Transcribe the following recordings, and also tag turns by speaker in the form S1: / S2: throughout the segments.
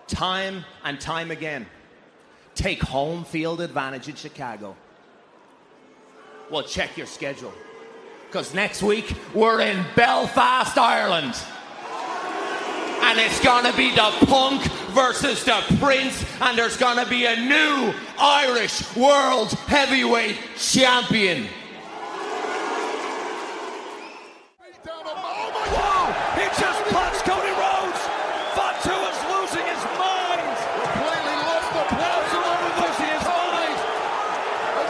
S1: time and time again, take home field advantage in Chicago. Well, check your schedule, because next week we're in Belfast, Ireland. And it's gonna be the Punk versus the Prince, and there's gonna be a new Irish World Heavyweight Champion.
S2: Whoa! He just punched Cody Rhodes! Fatu is losing his mind!
S3: Completely lost the plot.
S2: Losing his mind!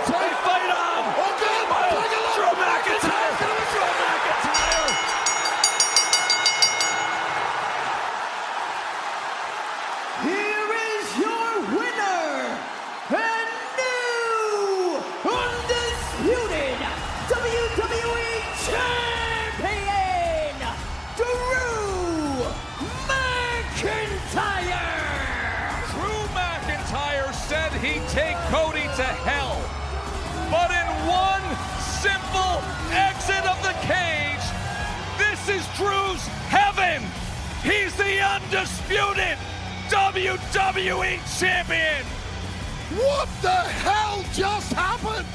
S2: They fight on!
S3: Oh, God!
S2: Drew McIntyre! Drew McIntyre!
S4: Here is your winner and new undisputed WWE Champion, Drew McIntyre!
S2: Drew McIntyre said he'd take Cody to hell. But in one simple exit of the cage, this is Drew's heaven. He's the undisputed WWE Champion.
S3: What the hell just happened?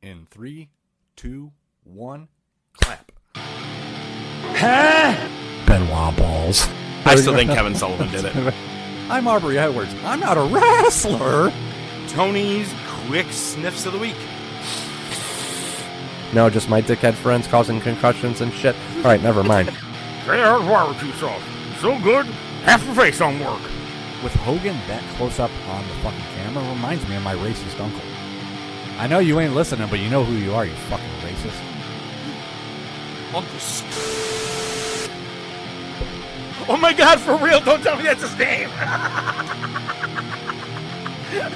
S5: In 3, 2, 1, clap. Benoit balls.
S6: I still think Kevin Sullivan did it.
S5: I'm Aubrey Edwards. I'm not a wrestler.
S6: Tony's quick sniffs of the week.
S7: No, just my dickhead friends causing concussions and shit. All right, never mind.
S8: There's barbecue sauce. So good, half the face don't work.
S5: With Hogan that close up on the fucking camera reminds me of my racist uncle. I know you ain't listening, but you know who you are, you fucking racist.
S8: Oh my God, for real, don't tell me that's his name.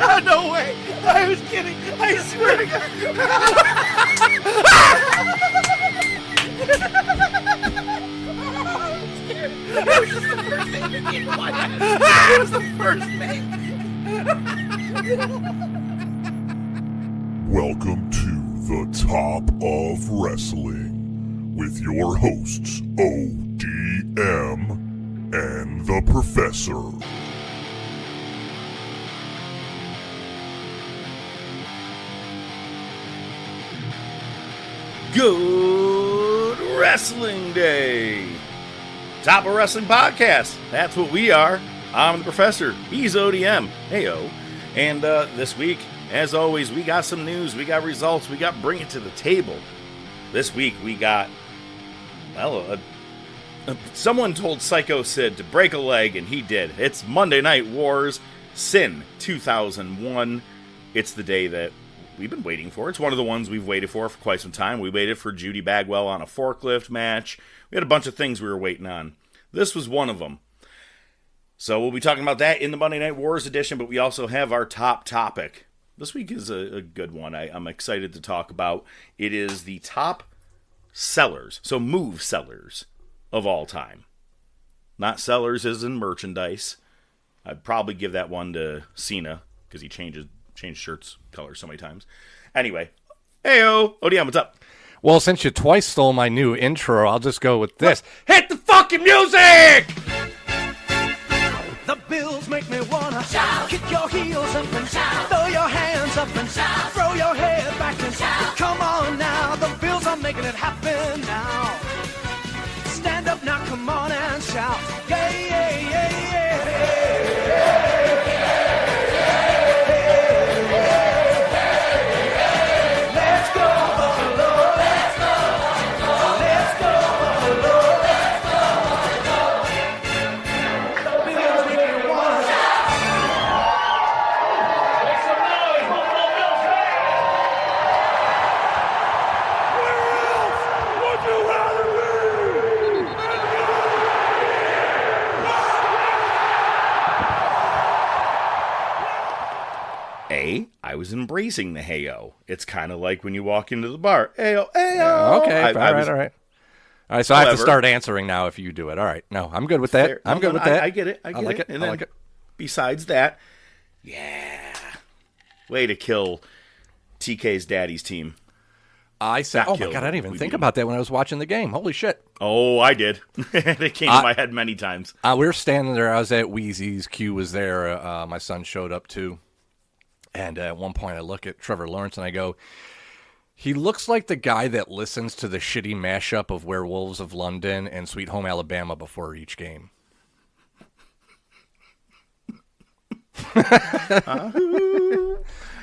S8: Oh, no way. I was kidding. I swear to That was just the first name that came to my head. That was the first name.
S9: Welcome to the Top of Wrestling with your hosts ODM and the Professor.
S8: Good Wrestling Day. Top of Wrestling Podcast. That's what we are. I'm the Professor. He's ODM. Heyo. And this week, as always, we got some news. We got results. We got Bring It to the Table. This week, we got, well, someone told Psycho Sid to break a leg, and he did. It's Monday Night Wars Sin 2001. It's the day that we've been waiting for. It's one of the ones we've waited for quite some time. We waited for Judy Bagwell on a forklift match. We had a bunch of things we were waiting on. This was one of them. So we'll be talking about that in the Monday Night Wars edition, but we also have our top topic. This week is a good one I'm excited to talk about. It is the top sellers, so move sellers of all time. Not sellers as in merchandise. I'd probably give that one to Cena, because he changed shirts colors so many times. Anyway, heyo, ODM, what's up?
S7: Well, since you twice stole my new intro, I'll just go with this.
S8: Hit the fucking music!
S4: The bills make me wanna shout. Kick your heels up and shout. Throw your hands up and shout. Throw your head back and shout. Come on now, the bills are making it happen now. Stand up now, come on and shout. Yeah, yeah, yeah, yeah. Let's go, Buffalo. Let's go, Buffalo. Let's go, Buffalo. Let's go, Buffalo. The bills make me wanna shout. Make some noise, Buffalo Bills fans.
S8: Would you rather be? I was embracing the heyo. It's kind of like when you walk into the bar. Heyo, heyo.
S7: Yeah, okay, all right. All right, so I have to
S8: However,
S7: start answering now if you do it. All right. No, I'm good with that.
S8: Fair.
S7: I'm good with that.
S8: I get it. I
S7: like it.
S8: And
S7: I
S8: then
S7: like it.
S8: Besides that, yeah. Way to kill TK's daddy's team.
S7: I said, oh my
S8: killed
S7: God, I didn't even
S8: We
S7: think
S8: beat 'em.
S7: about that when I was watching the game. Holy shit.
S8: Oh, I did. It came to my head many times.
S7: We were standing there. I was at Wheezy's. Q was there. My son showed up too. And at one point I look at Trevor Lawrence and I go, he looks like the guy that listens to the shitty mashup of Werewolves of London and Sweet Home Alabama before each game.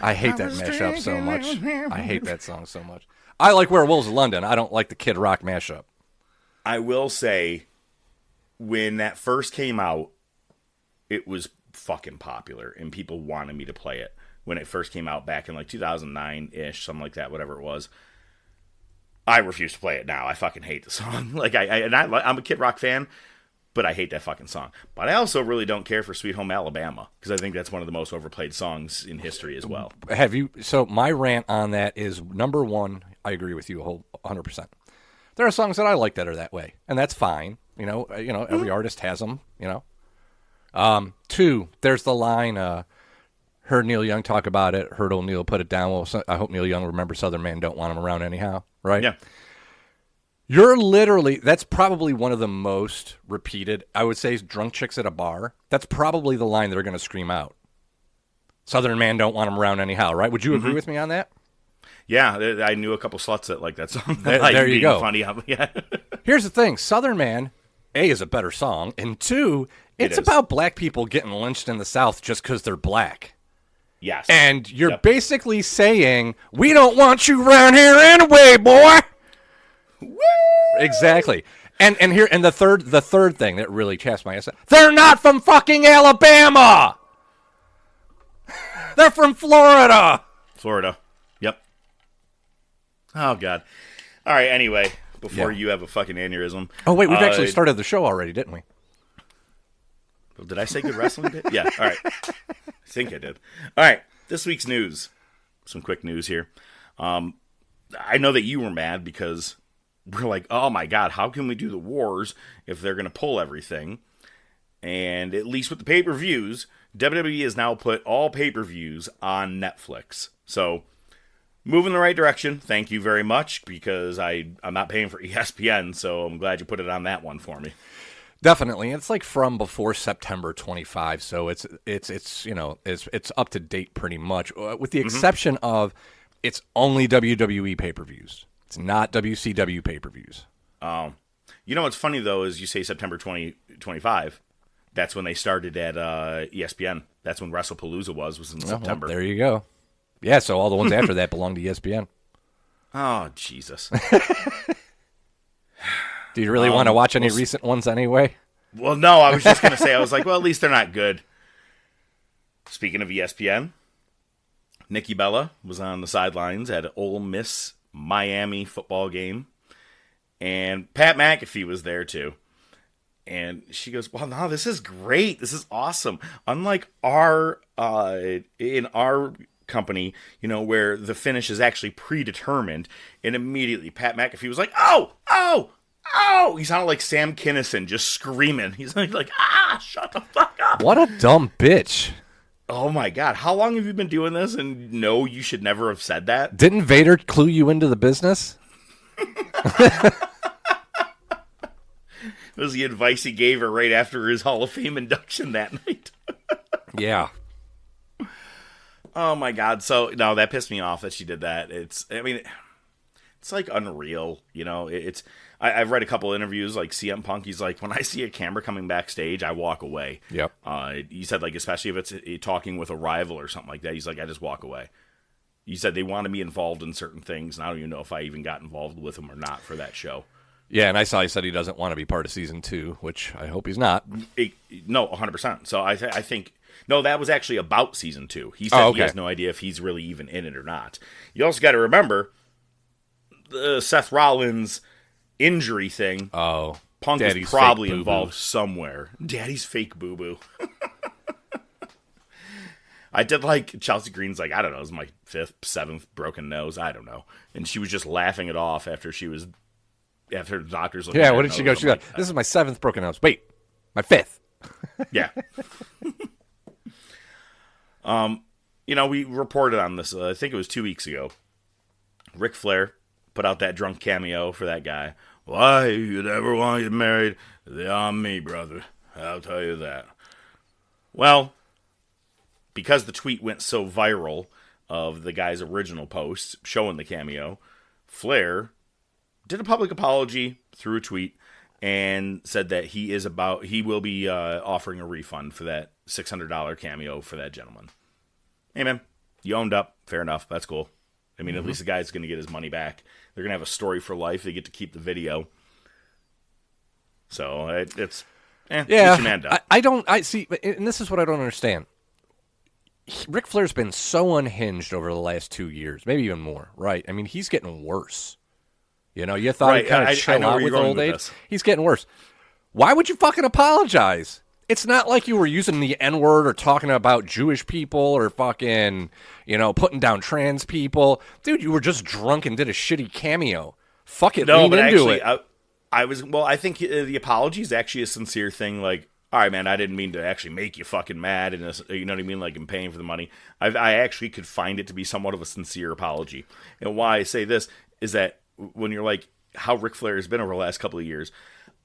S7: I hate that mashup so much. I hate that song so much. I like Werewolves of London. I don't like the Kid Rock mashup.
S8: I will say, when that first came out, it was fucking popular, and people wanted me to play it when it first came out back in like 2009-ish, something like that, whatever it was. I refuse to play it now. I fucking hate the song. I'm a Kid Rock fan, but I hate that fucking song. But I also really don't care for Sweet Home Alabama, because I think that's one of the most overplayed songs in history as well.
S7: So my rant on that is, number one, I agree with you 100%. There are songs that I like that are that way, and that's fine. Every artist has them, Two, there's the line, heard Neil Young talk about it, heard old Neil put it down. Well, I hope Neil Young remembers Southern Man don't want him around anyhow, right?
S8: Yeah.
S7: That's probably one of the most repeated, I would say, drunk chicks at a bar. That's probably the line they're going to scream out. Southern Man don't want him around anyhow, right? Would you agree with me on that?
S8: Yeah, I knew a couple sluts that like that song.
S7: There you go.
S8: Funny, yeah.
S7: Here's the thing. Southern Man, A, is a better song, and two, it's about black people getting lynched in the South just because they're black.
S8: Yes.
S7: And you're basically saying, we don't want you around here anyway, boy. Woo! Exactly. And the third thing that really chaps my ass, they're not from fucking Alabama. They're from Florida.
S8: Florida. Yep. Oh, God. All right, anyway, before you have a fucking aneurysm.
S7: Oh, wait, we've actually started the show already, didn't we?
S8: Did I say good wrestling bit? Yeah, all right. I think I did. All right, this week's news. Some quick news here. I know that you were mad because we're like, oh my God, how can we do the wars if they're going to pull everything? And at least with the pay-per-views, WWE has now put all pay-per-views on Netflix. So, move in the right direction. Thank you very much, because I'm not paying for ESPN, so I'm glad you put it on that one for me.
S7: Definitely. It's like from before September 25, so it's up to date pretty much, with the exception of it's only WWE pay-per-views. It's not WCW pay-per-views.
S8: You know what's funny, though, is you say September 2025. That's when they started at ESPN. That's when WrestlePalooza was in September.
S7: Well, there you go. Yeah, so all the ones after that belong to ESPN.
S8: Oh, Jesus.
S7: Do you really want to watch any recent ones anyway?
S8: Well, no, I was just going to say, I was like, well, at least they're not good. Speaking of ESPN, Nikki Bella was on the sidelines at an Ole Miss Miami football game, and Pat McAfee was there too. And she goes, well, no, this is great. This is awesome. Unlike in our company, where the finish is actually predetermined, and immediately Pat McAfee was like, oh! He sounded like Sam Kinison just screaming. He's like, shut the fuck up.
S7: What a dumb bitch.
S8: Oh my God. How long have you been doing this? And no, you should never have said that.
S7: Didn't Vader clue you into the business?
S8: It was the advice he gave her right after his Hall of Fame induction that night.
S7: Yeah.
S8: Oh my God. So, no, that pissed me off that she did that. It's like unreal. I've read a couple interviews, like CM Punk. He's like, when I see a camera coming backstage, I walk away.
S7: Yep.
S8: He said, like, especially if it's talking with a rival or something like that, he's like, I just walk away. He said they wanted me involved in certain things, and I don't even know if I even got involved with them or not for that show.
S7: Yeah, and I saw he said he doesn't want to be part of season 2, which I hope he's not.
S8: No, 100%. So I think... No, that was actually about season 2. He said he has no idea if he's really even in it or not. You also got to remember, the Seth Rollins injury thing.
S7: Oh,
S8: Punk
S7: Daddy's
S8: is probably
S7: fake
S8: involved somewhere. Daddy's fake boo-boo. I did like Chelsea Green's like, I don't know, it was my 5th, 7th broken nose. I don't know. And she was just laughing it off after the doctors looked at her.
S7: Yeah, what did she go? She got, this is my 7th broken nose. Wait, my 5th.
S8: Yeah. We reported on this, I think it was 2 weeks ago. Ric Flair put out that drunk cameo for that guy. Why you'd ever want to get married? They're on me, brother. I'll tell you that. Well, because the tweet went so viral of the guy's original post showing the cameo, Flair did a public apology through a tweet and said that he will be offering a refund for that $600 cameo for that gentleman. Hey, man, you owned up. Fair enough. That's cool. I mean, at least the guy's going to get his money back. They're going to have a story for life. They get to keep the video. So it's get your man done.
S7: I see, and this is what I don't understand. Ric Flair's been so unhinged over the last 2 years, maybe even more, right? I mean, he's getting worse. You know, you thought he'd kind of chill out with old age. He's getting worse. Why would you fucking apologize? It's not like you were using the N-word or talking about Jewish people or fucking, putting down trans people. Dude, you were just drunk and did a shitty cameo. Fuck it, lean into it.
S8: I think the apology is actually a sincere thing. Like, all right, man, I didn't mean to actually make you fucking mad. And you know what I mean? Like, I'm paying for the money. I actually could find it to be somewhat of a sincere apology. And why I say this is that when you're like how Ric Flair has been over the last couple of years,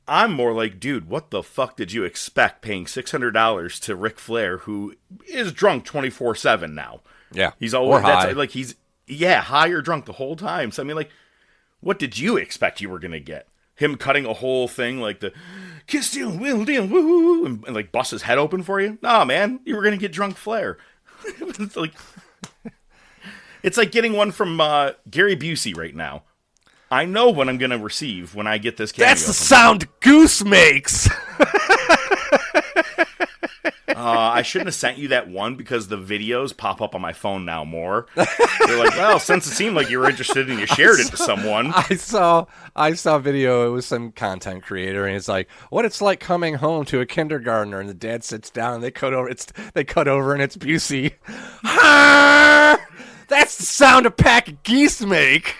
S8: I'm more like, dude, what the fuck did you expect paying $600 to Ric Flair, who is drunk 24/7 now?
S7: Yeah,
S8: he's always
S7: high.
S8: High or drunk the whole time. So I mean, like, what did you expect you were gonna get? Him cutting a whole thing like the kiss deal, will deal, woo, and like bust his head open for you? Nah, man, you were gonna get drunk Flair. It's like getting one from Gary Busey right now. I know what I'm going to receive when I get this cameo.
S7: That's the sound Goose makes.
S8: I shouldn't have sent you that one because the videos pop up on my phone now more. They're like, well, since it seemed like you were interested and you shared it to someone.
S7: I saw a video. It was some content creator, and it's like, what it's like coming home to a kindergartner, and the dad sits down, and they cut over, and it's Busey. That's the sound a pack of geese make.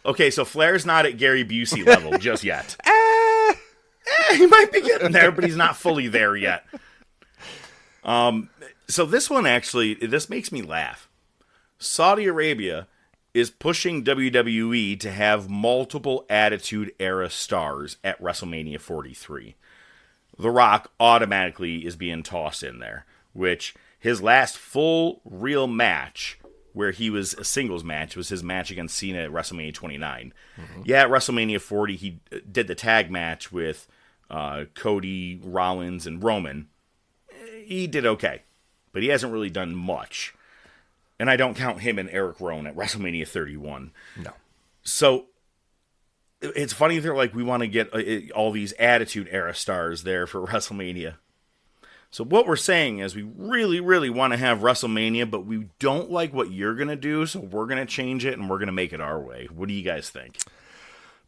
S8: Okay, so Flair's not at Gary Busey level just yet. He might be getting there, but he's not fully there yet. So this one this makes me laugh. Saudi Arabia is pushing WWE to have multiple Attitude Era stars at WrestleMania 43. The Rock automatically is being tossed in there, which his last full real match where he was a singles match was his match against Cena at WrestleMania 29. Mm-hmm. Yeah, at WrestleMania 40, he did the tag match with Cody, Rollins, and Roman. He did okay, but he hasn't really done much. And I don't count him and Eric Rowan at WrestleMania 31.
S7: No.
S8: So it's funny they're like, we want to get all these Attitude Era stars there for WrestleMania. So what we're saying is we really, really want to have WrestleMania, but we don't like what you're going to do, so we're going to change it and we're going to make it our way. What do you guys think?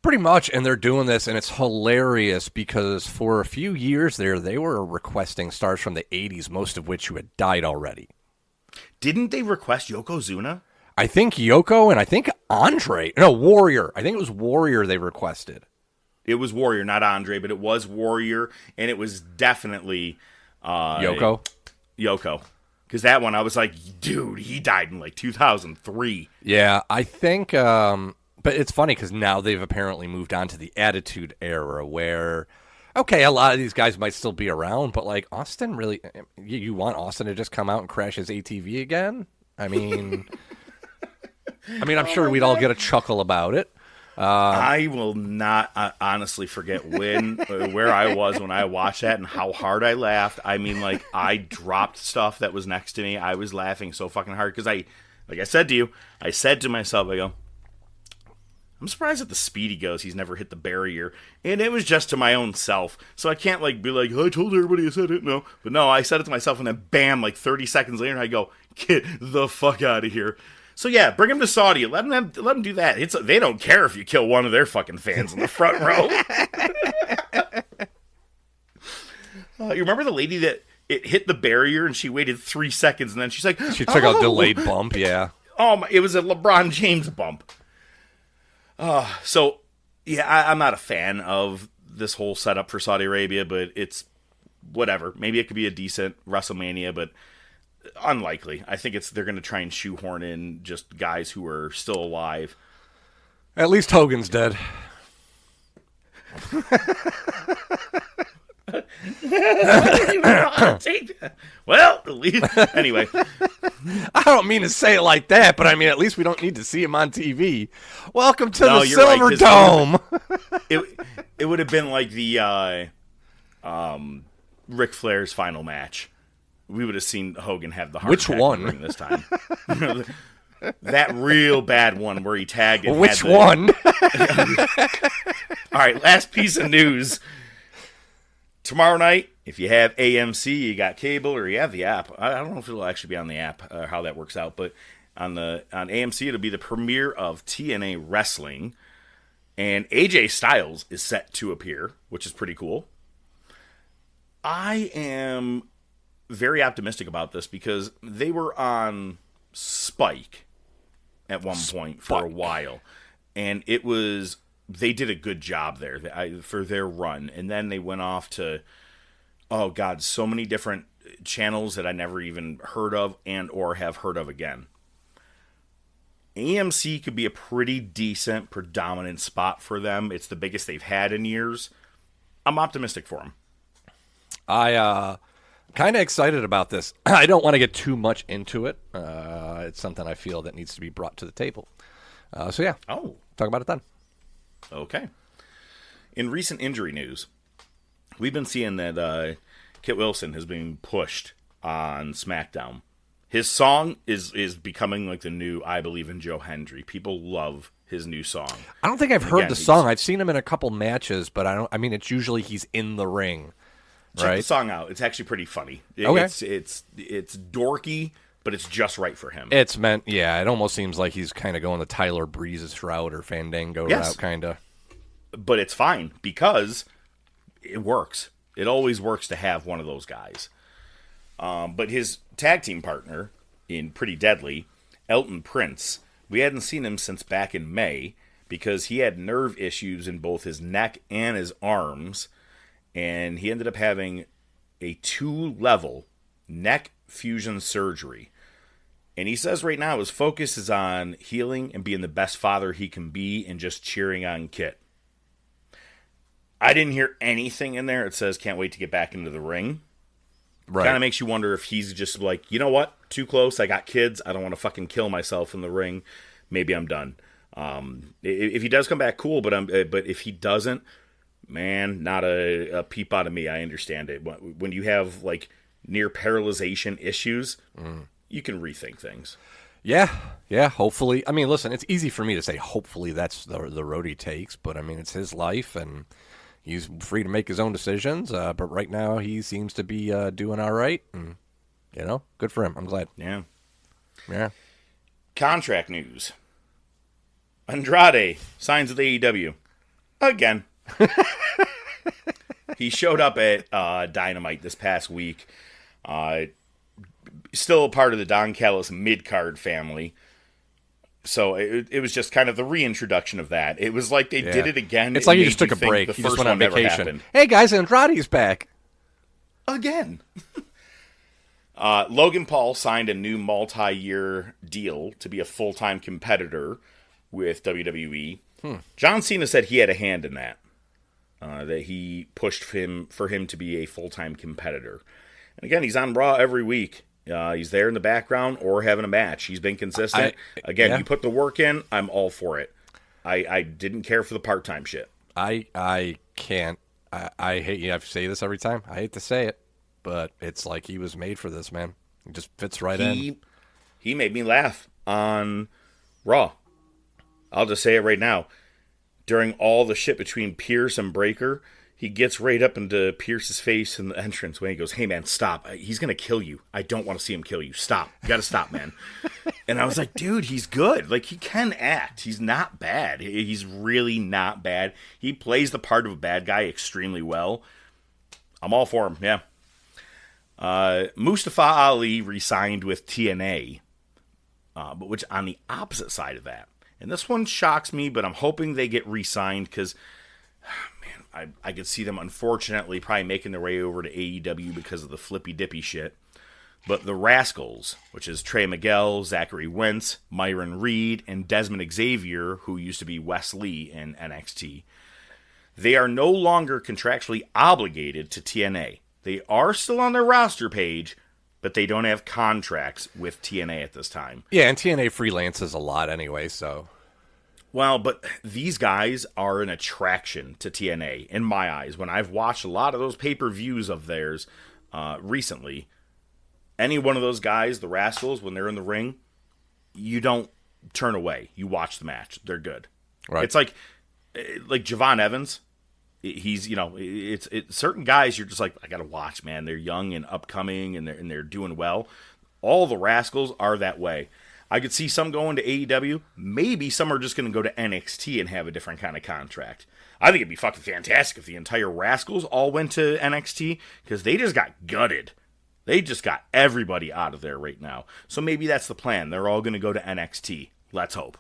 S7: Pretty much, and they're doing this, and it's hilarious because for a few years there, they were requesting stars from the 80s, most of which who had died already.
S8: Didn't they request Yokozuna?
S7: I think Yoko and I think Andre. No, Warrior. I think it was Warrior they requested.
S8: It was Warrior, not Andre, but it was Warrior, and it was definitely...
S7: Yoko?
S8: Because that one, I was like, dude, he died in like 2003.
S7: Yeah, I think, but it's funny because now they've apparently moved on to the Attitude Era where, okay, a lot of these guys might still be around, but like Austin really, you want Austin to just come out and crash his ATV again? I mean, I'm sure we'd all get a chuckle about it.
S8: I will not honestly forget where I was when I watched that and how hard I laughed. I mean, like, I dropped stuff that was next to me. I was laughing so fucking hard because like I said to you, I said to myself, I go, I'm surprised at the speed he goes. He's never hit the barrier. And it was just to my own self. So I can't like be like, I told everybody I said it. No. But no, I said it to myself and then bam, like 30 seconds later, I go, get the fuck out of here. So yeah, bring him to Saudi. Let him do that. They don't care if you kill one of their fucking fans in the front row. You remember the lady that it hit the barrier and she waited 3 seconds and then she's like,
S7: she took a delayed bump. Yeah.
S8: Oh, it was a LeBron James bump. So yeah, I'm not a fan of this whole setup for Saudi Arabia, but it's whatever. Maybe it could be a decent WrestleMania, but unlikely. I think they're going to try and shoehorn in just guys who are still alive.
S7: At least Hogan's dead.
S8: Well, at least anyway.
S7: I don't mean to say it like that, but I mean at least we don't need to see him on TV. Welcome to the
S8: you're right,
S7: Silver
S8: 'cause
S7: Dome.
S8: It would have been like the Ric Flair's final match. We would have seen Hogan have the heart
S7: Which
S8: attack
S7: one?
S8: in the ring this time? That real bad one where he tagged. And
S7: Which one?
S8: All right, last piece of news. Tomorrow night, if you have AMC, you got cable, or you have the app. I don't know if it'll actually be on the app, how that works out, but on AMC, it'll be the premiere of TNA Wrestling, and AJ Styles is set to appear, which is pretty cool. I am very optimistic about this because they were on Spike at one point for a while, and they did a good job there for their run, and then they went off to, oh god, so many different channels that I never even heard of and or have heard of again. AMC could be a pretty decent predominant spot for them. It's the biggest they've had in years. I'm optimistic for them.
S7: I kind of excited about this. I don't want to get too much into it. It's something I feel that needs to be brought to the table. So yeah.
S8: Oh,
S7: talk about it then.
S8: Okay. In recent injury news, we've been seeing that Kit Wilson has been pushed on SmackDown. His song is becoming like the new I Believe in Joe Hendry. People love his new song.
S7: I don't think I've heard the song. I've seen him in a couple matches, but I mean, it's usually he's in the ring.
S8: Check the song out. It's actually pretty funny.
S7: Okay.
S8: It's dorky, but it's just right for him.
S7: It's meant, yeah. It almost seems like he's kind of going the Tyler Breeze's route or Fandango route, kind of.
S8: But it's fine because it works. It always works to have one of those guys. But his tag team partner in Pretty Deadly, Elton Prince, we hadn't seen him since back in May because he had nerve issues in both his neck and his arms. And he ended up having a 2-level neck fusion surgery. And he says right now his focus is on healing and being the best father he can be and just cheering on Kit. I didn't hear anything in there. It says can't wait to get back into the ring. Right. Kind of makes you wonder if he's just like, you know what? Too close. I got kids. I don't want to fucking kill myself in the ring. Maybe I'm done. If he does come back, cool. But if he doesn't, man, not a peep out of me. I understand it. When you have like near paralyzation issues, you can rethink things.
S7: Yeah. Hopefully. I mean, listen, it's easy for me to say hopefully that's the road he takes, but I mean, it's his life and he's free to make his own decisions. But right now he seems to be doing all right, and good for him. I'm glad.
S8: Yeah.
S7: Contract
S8: news. Andrade signs with AEW again. He showed up at Dynamite this past week. Still a part of the Don Callis mid-card family. So it was just kind of the reintroduction of that. It was like they did it again.
S7: It's like he just took a break. He just went on vacation. Hey, guys, Andrade's back.
S8: Again. Logan Paul signed a new multi-year deal to be a full-time competitor with WWE. John Cena said he had a hand in that. That he pushed for him to be a full-time competitor. And again, he's on Raw every week. He's there in the background or having a match. He's been consistent. You put the work in, I'm all for it. I didn't care for the part-time shit.
S7: I can't. I hate you. I have to say this every time. I hate to say it, but it's like he was made for this, man. He just fits right in.
S8: He made me laugh on Raw. I'll just say it right now. During all the shit between Pierce and Breaker, he gets right up into Pierce's face in the entrance when he goes, "Hey, man, stop. He's going to kill you. I don't want to see him kill you. Stop. You got to stop, man." And I was like, dude, he's good. Like, he can act. He's not bad. He's really not bad. He plays the part of a bad guy extremely well. I'm all for him, yeah. Mustafa Ali re-signed with TNA, but which on the opposite side of that. And this one shocks me, but I'm hoping they get re-signed because, man, I could see them, unfortunately, probably making their way over to AEW because of the flippy-dippy shit. But the Rascals, which is Trey Miguel, Zachary Wentz, Myron Reed, and Desmond Xavier, who used to be Wes Lee in NXT, they are no longer contractually obligated to TNA. They are still on their roster page, but they don't have contracts with TNA at this time.
S7: Yeah, and TNA freelances a lot anyway, so...
S8: Well, but these guys are an attraction to TNA, in my eyes. When I've watched a lot of those pay-per-views of theirs recently, any one of those guys, the Rascals, when they're in the ring, you don't turn away. You watch the match. They're good.
S7: Right.
S8: It's like Javon Evans. He's, it's certain guys you're just like, I got to watch, man. They're young and upcoming, and they're doing well. All the Rascals are that way. I could see some going to AEW. Maybe some are just going to go to NXT and have a different kind of contract. I think it'd be fucking fantastic if the entire Rascals all went to NXT, because they just got gutted. They just got everybody out of there right now. So maybe that's the plan. They're all going to go to NXT. Let's hope.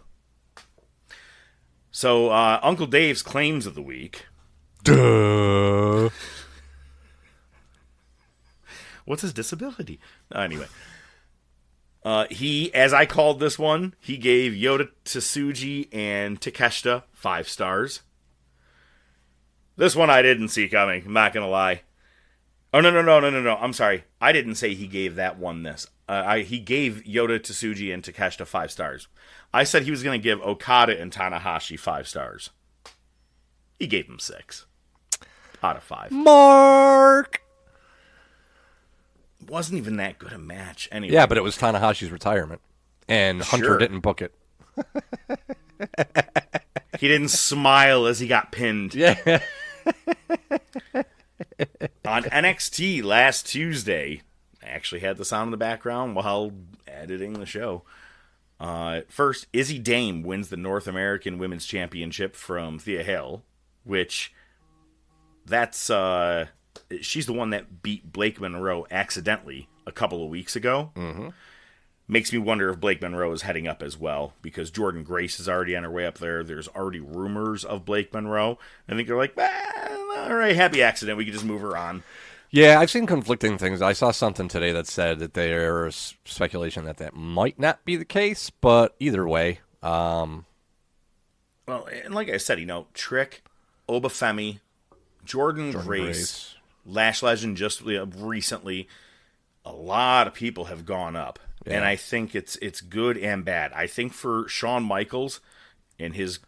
S8: So, Uncle Dave's claims of the week.
S7: Duh.
S8: What's his disability? Anyway. He, as I called this one, he gave Yota Tsuji and Takeshita 5 stars. This one I didn't see coming, I'm not going to lie. Oh, no. I'm sorry. I didn't say he gave that one this. He gave Yota Tsuji and Takeshita 5 stars. I said he was going to give Okada and Tanahashi 5 stars. He gave them 6 out of 5.
S7: Mark!
S8: Wasn't even that good a match anyway.
S7: Yeah, but it was Tanahashi's retirement. And Hunter
S8: Sure.
S7: didn't book it.
S8: He didn't smile as he got pinned.
S7: Yeah.
S8: On NXT last Tuesday, I actually had the sound in the background while editing the show. First, Izzy Dame wins the North American Women's Championship from Thea Hale, which that's she's the one that beat Blake Monroe accidentally a couple of weeks ago.
S7: Mm-hmm.
S8: Makes me wonder if Blake Monroe is heading up as well, because Jordan Grace is already on her way up there. There's already rumors of Blake Monroe. I think they're like, all right, happy accident. We can just move her on.
S7: Yeah, I've seen conflicting things. I saw something today that said that there's speculation that might not be the case, but either way.
S8: Well, and like I said, Trick, Obafemi, Jordan Grace, Lash Legend just recently, a lot of people have gone up. Yeah. And I think it's good and bad. I think for Shawn Michaels and his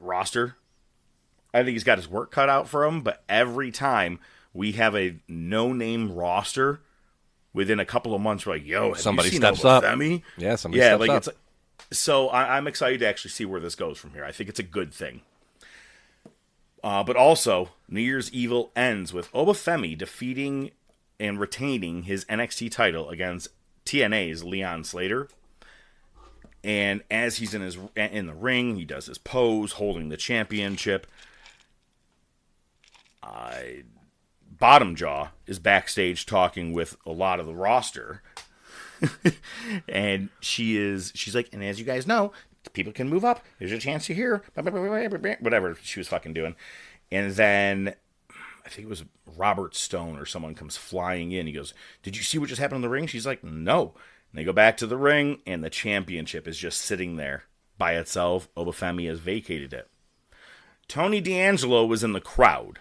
S8: roster, I think he's got his work cut out for him. But every time we have a no-name roster, within a couple of months, we're like, yo,
S7: somebody
S8: you seen
S7: steps
S8: Obafemi?
S7: up. Yeah, somebody steps up.
S8: So I'm excited to actually see where this goes from here. I think it's a good thing. But also, New Year's Evil ends with Obafemi defeating and retaining his NXT title against TNA's Leon Slater. And as he's in the ring, he does his pose, holding the championship. Bottom Jaw is backstage talking with a lot of the roster. And she's like, and as you guys know, people can move up. There's a chance to hear. Whatever she was fucking doing. And then I think it was Robert Stone or someone comes flying in. He goes, did you see what just happened in the ring? She's like, no. And they go back to the ring, and the championship is just sitting there by itself. Obafemi has vacated it. Tony D'Angelo was in the crowd.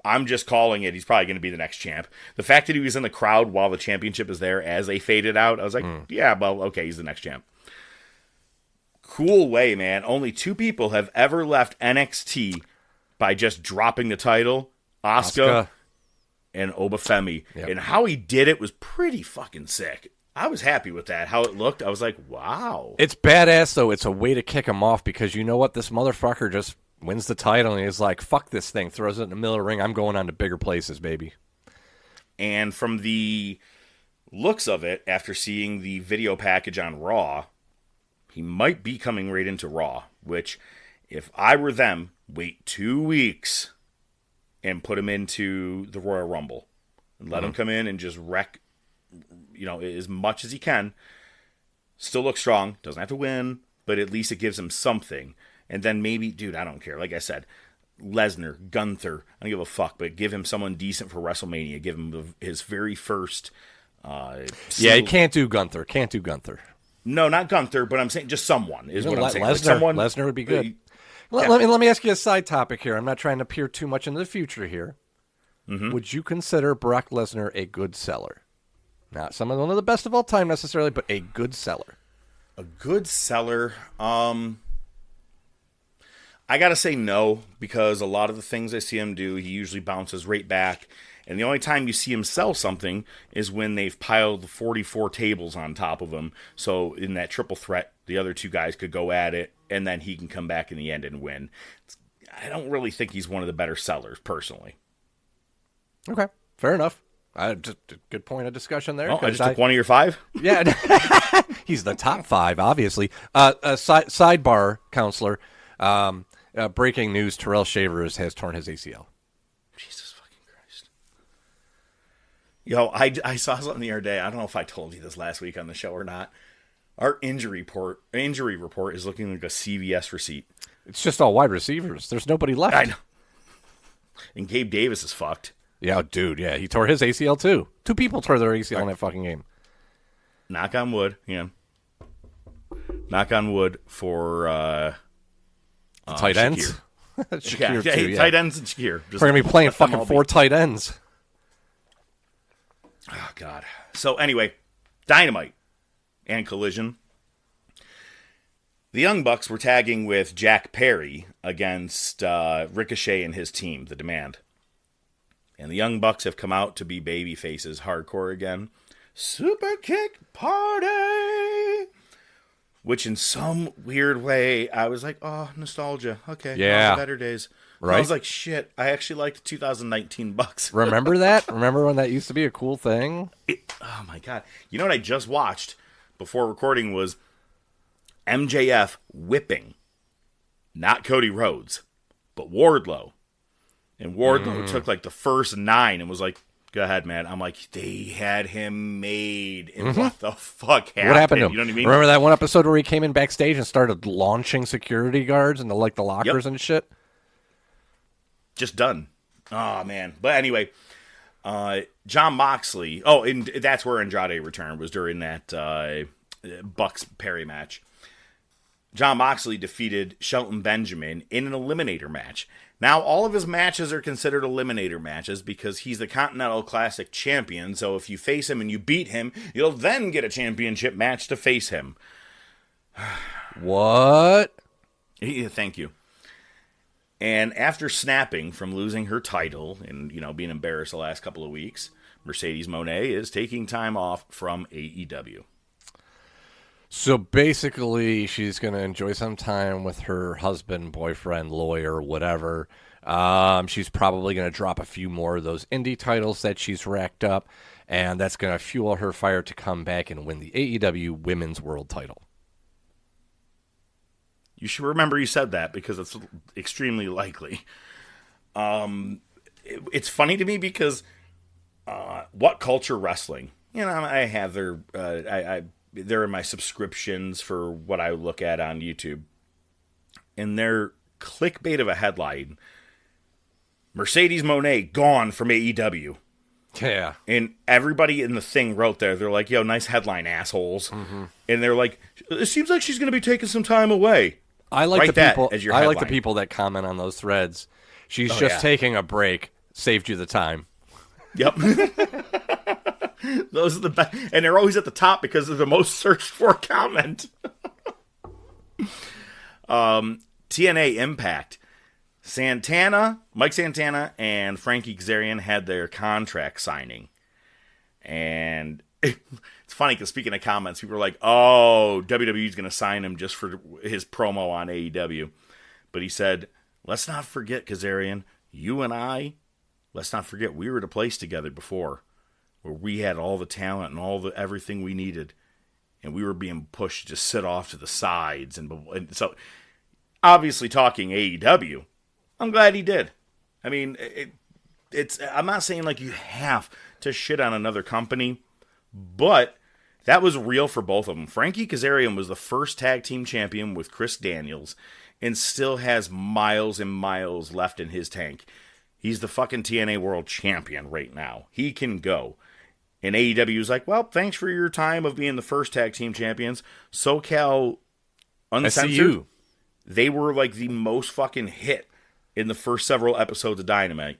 S8: I'm just calling it. He's probably going to be the next champ. The fact that he was in the crowd while the championship is there as they faded out, I was like, yeah, well, okay, he's the next champ. Cool way, man. Only 2 people have ever left NXT by just dropping the title, Asuka and Obafemi. Yep. And how he did it was pretty fucking sick. I was happy with that. How it looked, I was like, wow.
S7: It's badass, though. It's a way to kick him off, because you know what? This motherfucker just wins the title, and he's like, fuck this thing. Throws it in the middle of the ring. I'm going on to bigger places, baby.
S8: And from the looks of it, after seeing the video package on Raw, he might be coming right into Raw, which, if I were them, wait 2 weeks and put him into the Royal Rumble and let him come in and just wreck, as much as he can. Still look strong. Doesn't have to win, but at least it gives him something. And then maybe, dude, I don't care. Like I said, Lesnar, Gunther. I don't give a fuck, but give him someone decent for WrestleMania. Give him his very first.
S7: You can't do Gunther. Can't do Gunther.
S8: No, not Gunther, but I'm saying just someone is what I'm saying.
S7: Lesnar would be good. Let me ask you a side topic here. I'm not trying to peer too much into the future here.
S8: Mm-hmm.
S7: Would you consider Brock Lesnar a good seller? Not one of the best of all time necessarily, but a good seller.
S8: A good seller. I gotta say no, because a lot of the things I see him do, he usually bounces right back. And the only time you see him sell something is when they've piled 44 tables on top of him. So in that triple threat, the other two guys could go at it, and then he can come back in the end and win. I don't really think he's one of the better sellers, personally.
S7: Okay, fair enough. Just a good point of discussion there.
S8: Oh, I just took one of your 5?
S7: Yeah, he's the top 5, obviously. Sidebar, counselor. Breaking news, Terrell Shavers has torn his ACL.
S8: Jesus fucking Christ. Yo, I saw something the other day. I don't know if I told you this last week on the show or not. Our injury report is looking like a CVS receipt.
S7: It's just all wide receivers. There's nobody left.
S8: I know. And Gabe Davis is fucked.
S7: Yeah, dude, yeah. He tore his ACL, too. 2 people tore their ACL in that fucking game.
S8: Knock on wood, yeah. Knock on wood for
S7: tight ends?
S8: Shakir, too, yeah. Tight ends and Shakir.
S7: We're going to be playing fucking 4 tight ends.
S8: Oh, God. So, anyway, Dynamite and Collision. The Young Bucks were tagging with Jack Perry against Ricochet and his team, The Demand. And the Young Bucks have come out to be baby faces hardcore again. Super Kick Party! Which in some weird way, I was like, oh, nostalgia. Okay,
S7: yeah.
S8: All the better days.
S7: Right?
S8: I was like, shit, I actually liked 2019 Bucks.
S7: Remember that? Remember when that used to be a cool thing?
S8: Oh, my God. You know what I just watched before recording was MJF whipping, not Cody Rhodes, but Wardlow. And Wardlow took like the first 9 and was like, go ahead, man. I'm like, they had him made. And what the fuck happened?
S7: What happened to him?
S8: You know what I mean?
S7: Remember that one episode where he came in backstage and started launching security guards into like the lockers and shit?
S8: Just done. Oh, man. But anyway, John Moxley. Oh, and that's where Andrade returned, was during that Bucks Perry match. John Moxley defeated Shelton Benjamin in an eliminator match. Now, all of his matches are considered eliminator matches because he's the Continental Classic champion, so if you face him and you beat him, you'll then get a championship match to face him.
S7: What?
S8: Yeah, thank you. And after snapping from losing her title and, being embarrassed the last couple of weeks, Mercedes Moné is taking time off from AEW.
S7: So basically, she's going to enjoy some time with her husband, boyfriend, lawyer, whatever. She's probably going to drop a few more of those indie titles that she's racked up, and that's going to fuel her fire to come back and win the AEW Women's World title.
S8: You should remember you said that because it's extremely likely. It's funny to me because What Culture Wrestling, I have their... They're in my subscriptions for what I look at on YouTube. And their clickbait of a headline, Mercedes Moné gone from AEW.
S7: Yeah.
S8: And everybody in the thing wrote there, they're like, yo, nice headline, assholes. Mm-hmm. And they're like, it seems like she's going to be taking some time away.
S7: I like
S8: Write
S7: the people.
S8: as your
S7: I
S8: headline.
S7: like the people that comment on those threads. She's just taking a break. Saved you the time.
S8: Yep. Those are the best. And they're always at the top because they're the most searched for comment. TNA Impact. Mike Santana and Frankie Kazarian had their contract signing. And it's funny because speaking of comments, people were like, oh, WWE's going to sign him just for his promo on AEW. But he said, let's not forget, Kazarian, you and I, let's not forget we were at a place together before where we had all the talent and everything we needed, and we were being pushed to just sit off to the sides. And so, obviously talking AEW, I'm glad he did. I mean, I'm not saying like you have to shit on another company, but that was real for both of them. Frankie Kazarian was the first tag team champion with Chris Daniels and still has miles and miles left in his tank. He's the fucking TNA World Champion right now. He can go. And AEW is like, well, thanks for your time of being the first tag team champions. SoCal Uncensored, they were like the most fucking hit in the first several episodes of Dynamite.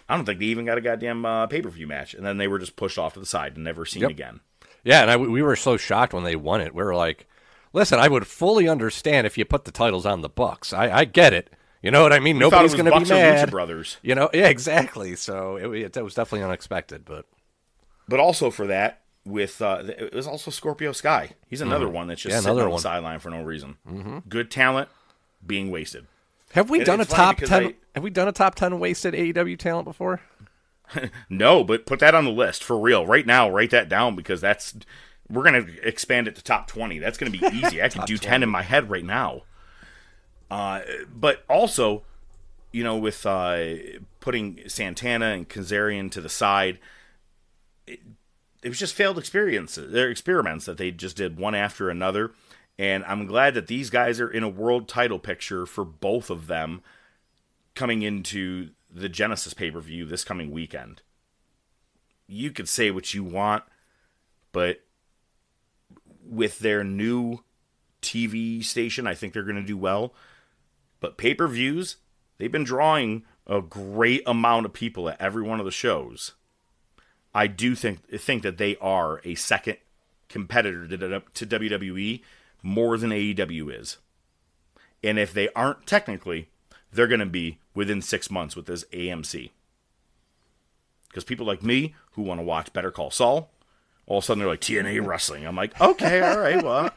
S8: I don't think they even got a goddamn pay-per-view match. And then they were just pushed off to the side and never seen again.
S7: Yeah, and we were so shocked when they won it. We were like, listen, I would fully understand if you put the titles on the Bucks. I get it. You know what I mean? Nobody's going to be mad.
S8: Lucha Brothers.
S7: You know, yeah, exactly. So it was definitely unexpected,
S8: But also for that, with it was also Scorpio Sky. He's another one that's just sitting on the sideline for no reason. Mm-hmm. Good talent being wasted.
S7: Have we done a top 10? Have we done a top 10 wasted AEW talent before?
S8: No, but put that on the list for real right now. Write that down because we're going to expand it to top 20. That's going to be easy. I can do 10 in my head right now. But also, you know, with putting Santana and Kazarian to the side, it was just failed experiences. They're experiments that they just did one after another. And I'm glad that these guys are in a world title picture for both of them coming into the Genesis pay-per-view this coming weekend. You could say what you want, but with their new TV station, I think they're going to do well. But pay-per-views, they've been drawing a great amount of people at every one of the shows. I do think that they are a second competitor to WWE more than AEW is. And if they aren't technically, they're going to be within 6 months with this AMC. Because people like me who want to watch Better Call Saul, all of a sudden they're like, TNA Wrestling. I'm like, okay, all right, well,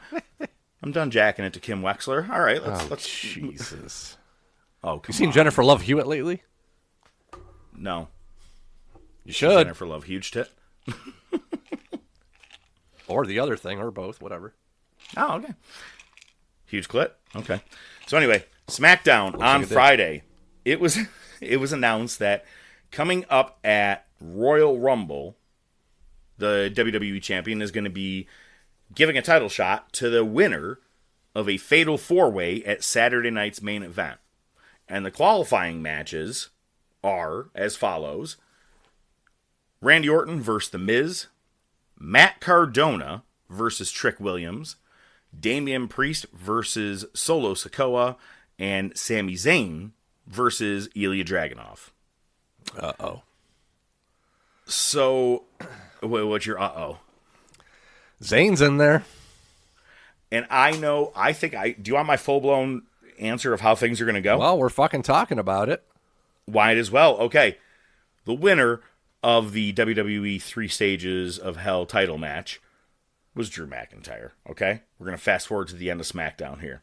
S8: I'm done jacking it to Kim Wexler. All right, let's
S7: Jesus.
S8: Oh, come
S7: You seen
S8: on.
S7: Jennifer Love Hewitt lately?
S8: No.
S7: You should.
S8: Jennifer Love Huge Tit?
S7: Or the other thing, or both, whatever.
S8: Oh, okay. Huge clit? Okay. So anyway, SmackDown on Friday. It was announced that coming up at Royal Rumble, the WWE Champion is going to be giving a title shot to the winner of a Fatal 4-Way at Saturday night's main event. And the qualifying matches are as follows. Randy Orton versus The Miz. Matt Cardona versus Trick Williams. Damian Priest versus Solo Sikoa. And Sami Zayn versus Ilya Dragunov.
S7: Uh-oh.
S8: So, what's your uh-oh?
S7: Zayn's in there.
S8: And do you want my full-blown answer of how things are going to go?
S7: Well, we're fucking talking about it.
S8: Might as well. Okay. The winner of the WWE 3 Stages of Hell title match was Drew McIntyre. Okay? We're going to fast forward to the end of SmackDown here.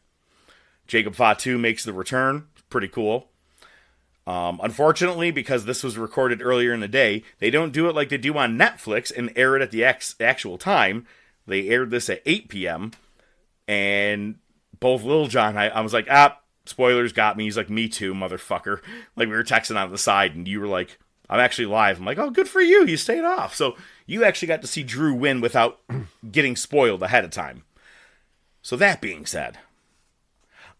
S8: Jacob Fatu makes the return. Pretty cool. Unfortunately, because this was recorded earlier in the day, they don't do it like they do on Netflix and air it at the actual time. They aired this at 8 p.m. And both Lil Jon, I was like, spoilers got me. He's like, me too, motherfucker. Like, we were texting on the side, and you were like, I'm actually live. I'm like, oh, good for you. You stayed off. So you actually got to see Drew win without getting spoiled ahead of time. So that being said,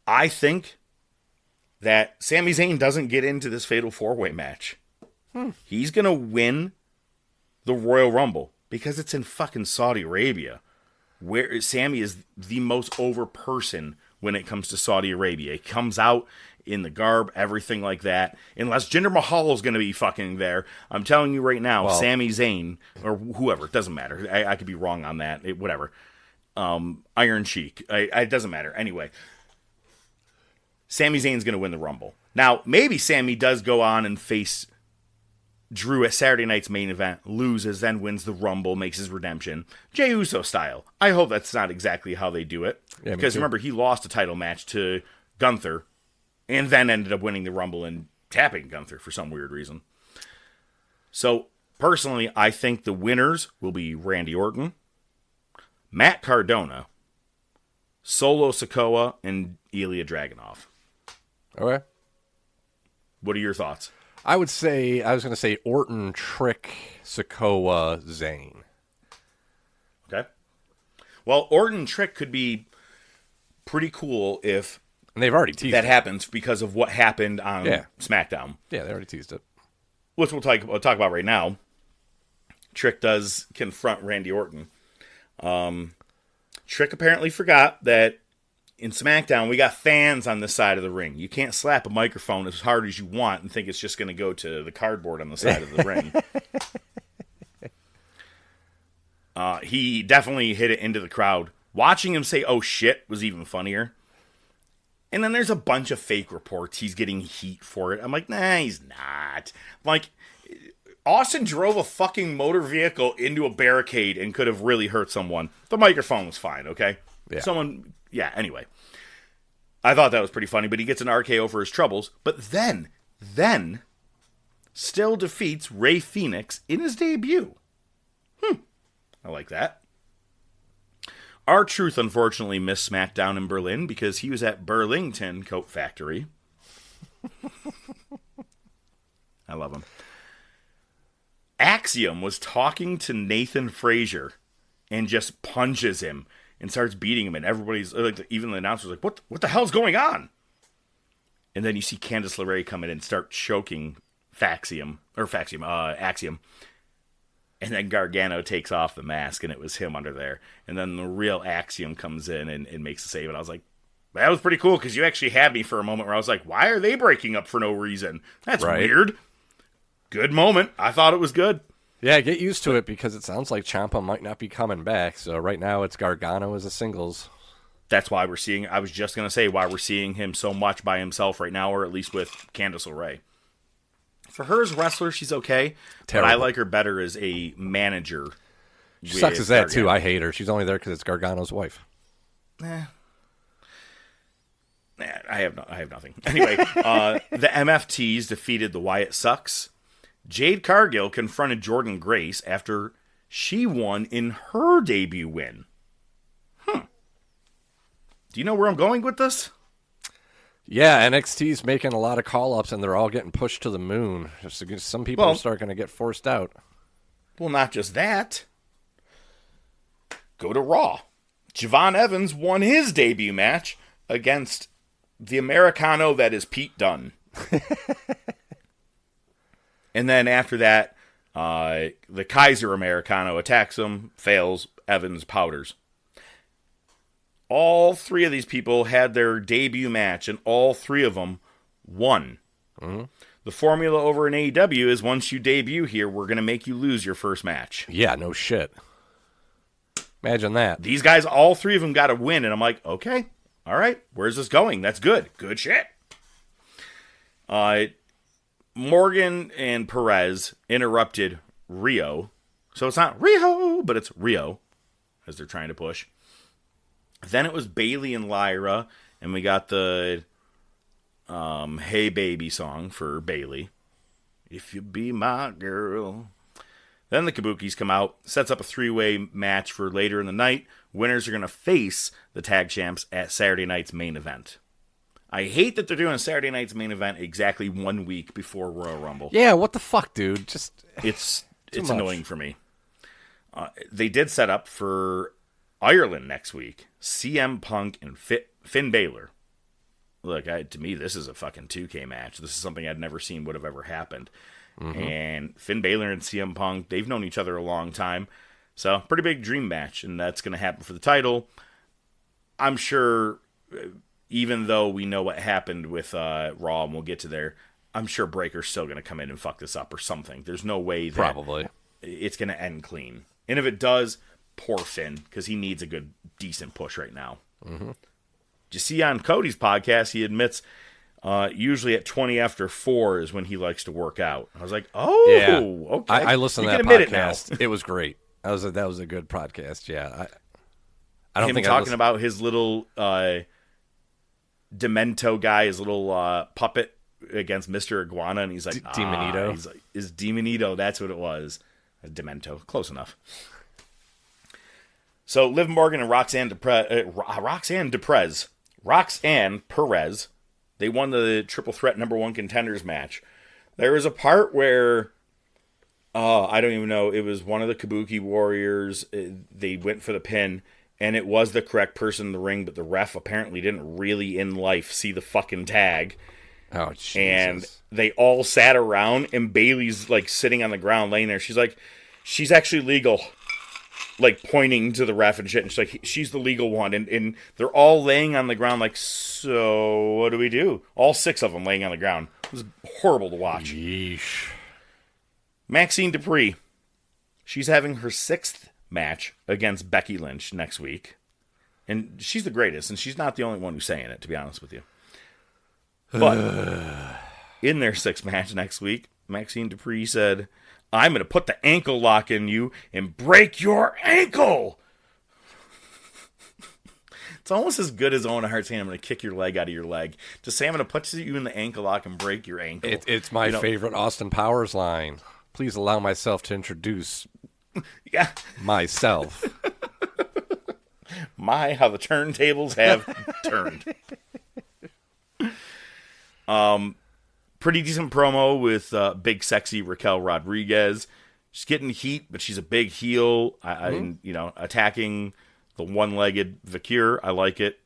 S8: I think that Sami Zayn doesn't get into this Fatal 4-Way match. He's going to win the Royal Rumble because it's in fucking Saudi Arabia, where Sami is the most over person when it comes to Saudi Arabia. He comes out in the garb, everything like that. Unless Jinder Mahal is going to be fucking there. I'm telling you right now, Sami Zayn, or whoever, it doesn't matter. I could be wrong on that. Whatever. Iron Sheik. It doesn't matter. Anyway, Sami Zayn's going to win the Rumble. Now, maybe Sami does go on and face Drew at Saturday night's main event, loses, then wins the Rumble, makes his redemption. Jey Uso style. I hope that's not exactly how they do it. Yeah, because remember, he lost a title match to Gunther and then ended up winning the Rumble and tapping Gunther for some weird reason. So, personally, I think the winners will be Randy Orton, Matt Cardona, Solo Sikoa, and Ilya Dragunov.
S7: Okay.
S8: What are your thoughts?
S7: I was going to say Orton, Trick, Sikoa, Zayn.
S8: Okay. Well, Orton Trick could be pretty cool if
S7: And they've already teased
S8: that
S7: it.
S8: happens because of what happened on
S7: Yeah.
S8: SmackDown.
S7: Yeah, they already teased it.
S8: Which we'll talk about right now. Trick does confront Randy Orton. Trick apparently forgot that in SmackDown, we got fans on this side of the ring. You can't slap a microphone as hard as you want and think it's just going to go to the cardboard on the side of the ring. He definitely hit it into the crowd. Watching him say, "Oh shit," was even funnier. And then there's a bunch of fake reports. He's getting heat for it. I'm like, nah, he's not. Like, Austin drove a fucking motor vehicle into a barricade and could have really hurt someone. The microphone was fine, okay?
S7: Yeah.
S8: Anyway. I thought that was pretty funny, but he gets an RKO for his troubles. But then, still defeats Rey Fenix in his debut. I like that. R-Truth unfortunately missed SmackDown in Berlin because he was at Burlington Coat Factory. I love him. Axiom was talking to Nathan Frazier and just punches him and starts beating him, and everybody's like, even the announcer's like, "What the hell's going on?" And then you see Candice LeRae come in and start choking Axiom, and then Gargano takes off the mask, and it was him under there, and then the real Axiom comes in and makes the save, and I was like, that was pretty cool because you actually had me for a moment where I was like, why are they breaking up for no reason? That's weird. Good moment. I thought it was good.
S7: Yeah, get used to it because it sounds like Ciampa might not be coming back. So right now it's Gargano as a singles.
S8: That's why we're seeing, I was just going to say why we're seeing him so much by himself right now, or at least with Candice LeRae. For her as a wrestler, she's okay.
S7: Terrible.
S8: But I like her better as a manager.
S7: She sucks as that, too. I hate her. She's only there because it's Gargano's wife.
S8: I have nothing. Anyway, the MFTs defeated the Wyatt Sucks. Jade Cargill confronted Jordynne Grace after she won in her debut win. Do you know where I'm going with this?
S7: Yeah, NXT's making a lot of call-ups, and they're all getting pushed to the moon. Some people are starting to get forced out.
S8: Well, not just that. Go to Raw. Javon Evans won his debut match against the Americano that is Pete Dunne. And then after that, the Kaiser Americano attacks him, fails, Evans powders. All three of these people had their debut match, and all three of them won.
S7: Mm-hmm.
S8: The formula over in AEW is once you debut here, we're going to make you lose your first match.
S7: Yeah, no shit. Imagine that.
S8: These guys, all three of them got a win, and I'm like, okay, all right, where's this going? That's good. Good shit. Morgan and Perez interrupted Rio. So it's not Rio, but it's Rio, as they're trying to push. Then it was Bayley and Lyra, and we got the Hey Baby song for Bayley. If you be my girl. Then the Kabukis come out, sets up a three-way match for later in the night. Winners are going to face the tag champs at Saturday night's main event. I hate that they're doing a Saturday night's main event exactly 1 week before Royal Rumble.
S7: Yeah, what the fuck, dude?
S8: It's annoying for me. They did set up for Ireland next week. CM Punk and Finn Balor. Look, to me, this is a fucking 2K match. This is something I'd never seen would have ever happened. Mm-hmm. And Finn Balor and CM Punk, they've known each other a long time. So, pretty big dream match, and that's going to happen for the title. I'm sure, even though we know what happened with Raw, and we'll get to there, I'm sure Breaker's still going to come in and fuck this up or something. There's no way that
S7: probably
S8: it's going to end clean. And if it does, poor Finn, because he needs a good, decent push right now.
S7: Mm-hmm.
S8: Did you see on Cody's podcast, he admits usually at 20 after 4 is when he likes to work out. I was like, oh,
S7: yeah.
S8: Okay.
S7: I listened to that podcast. It was great. That was a good podcast, yeah. I don't think
S8: talking about his little Demento guy, his little puppet against Mr. Iguana, and he's like,
S7: Demonito.
S8: He's like, is Demonito, that's what it was. Demento, close enough. So Liv Morgan and Roxanne Perez, they won the Triple Threat #1 Contenders match. There was a part where, I don't even know, it was one of the Kabuki Warriors, they went for the pin, and it was the correct person in the ring, but the ref apparently didn't really in life see the fucking tag.
S7: Oh, Jesus.
S8: And they all sat around, and Bailey's, like, sitting on the ground, laying there. She's like, she's actually legal. Like, pointing to the ref and shit. And she's like, she's the legal one. And they're all laying on the ground like, so what do we do? All 6 of them laying on the ground. It was horrible to watch.
S7: Yeesh.
S8: Maxine Dupree. She's having her 6th match against Becky Lynch next week. And she's the greatest, and she's not the only one who's saying it, to be honest with you. But in their 6th match next week, Maxine Dupree said, I'm going to put the ankle lock in you and break your ankle. It's almost as good as Owen Hart's saying, I'm going to kick your leg out of your leg. To say I'm going to put you in the ankle lock and break your ankle.
S7: It's my favorite Austin Powers line. Please allow myself to introduce myself.
S8: My, how the turntables have turned. Pretty decent promo with big sexy Raquel Rodriguez. She's getting heat, but she's a big heel. Attacking the one-legged Vakir. I like it.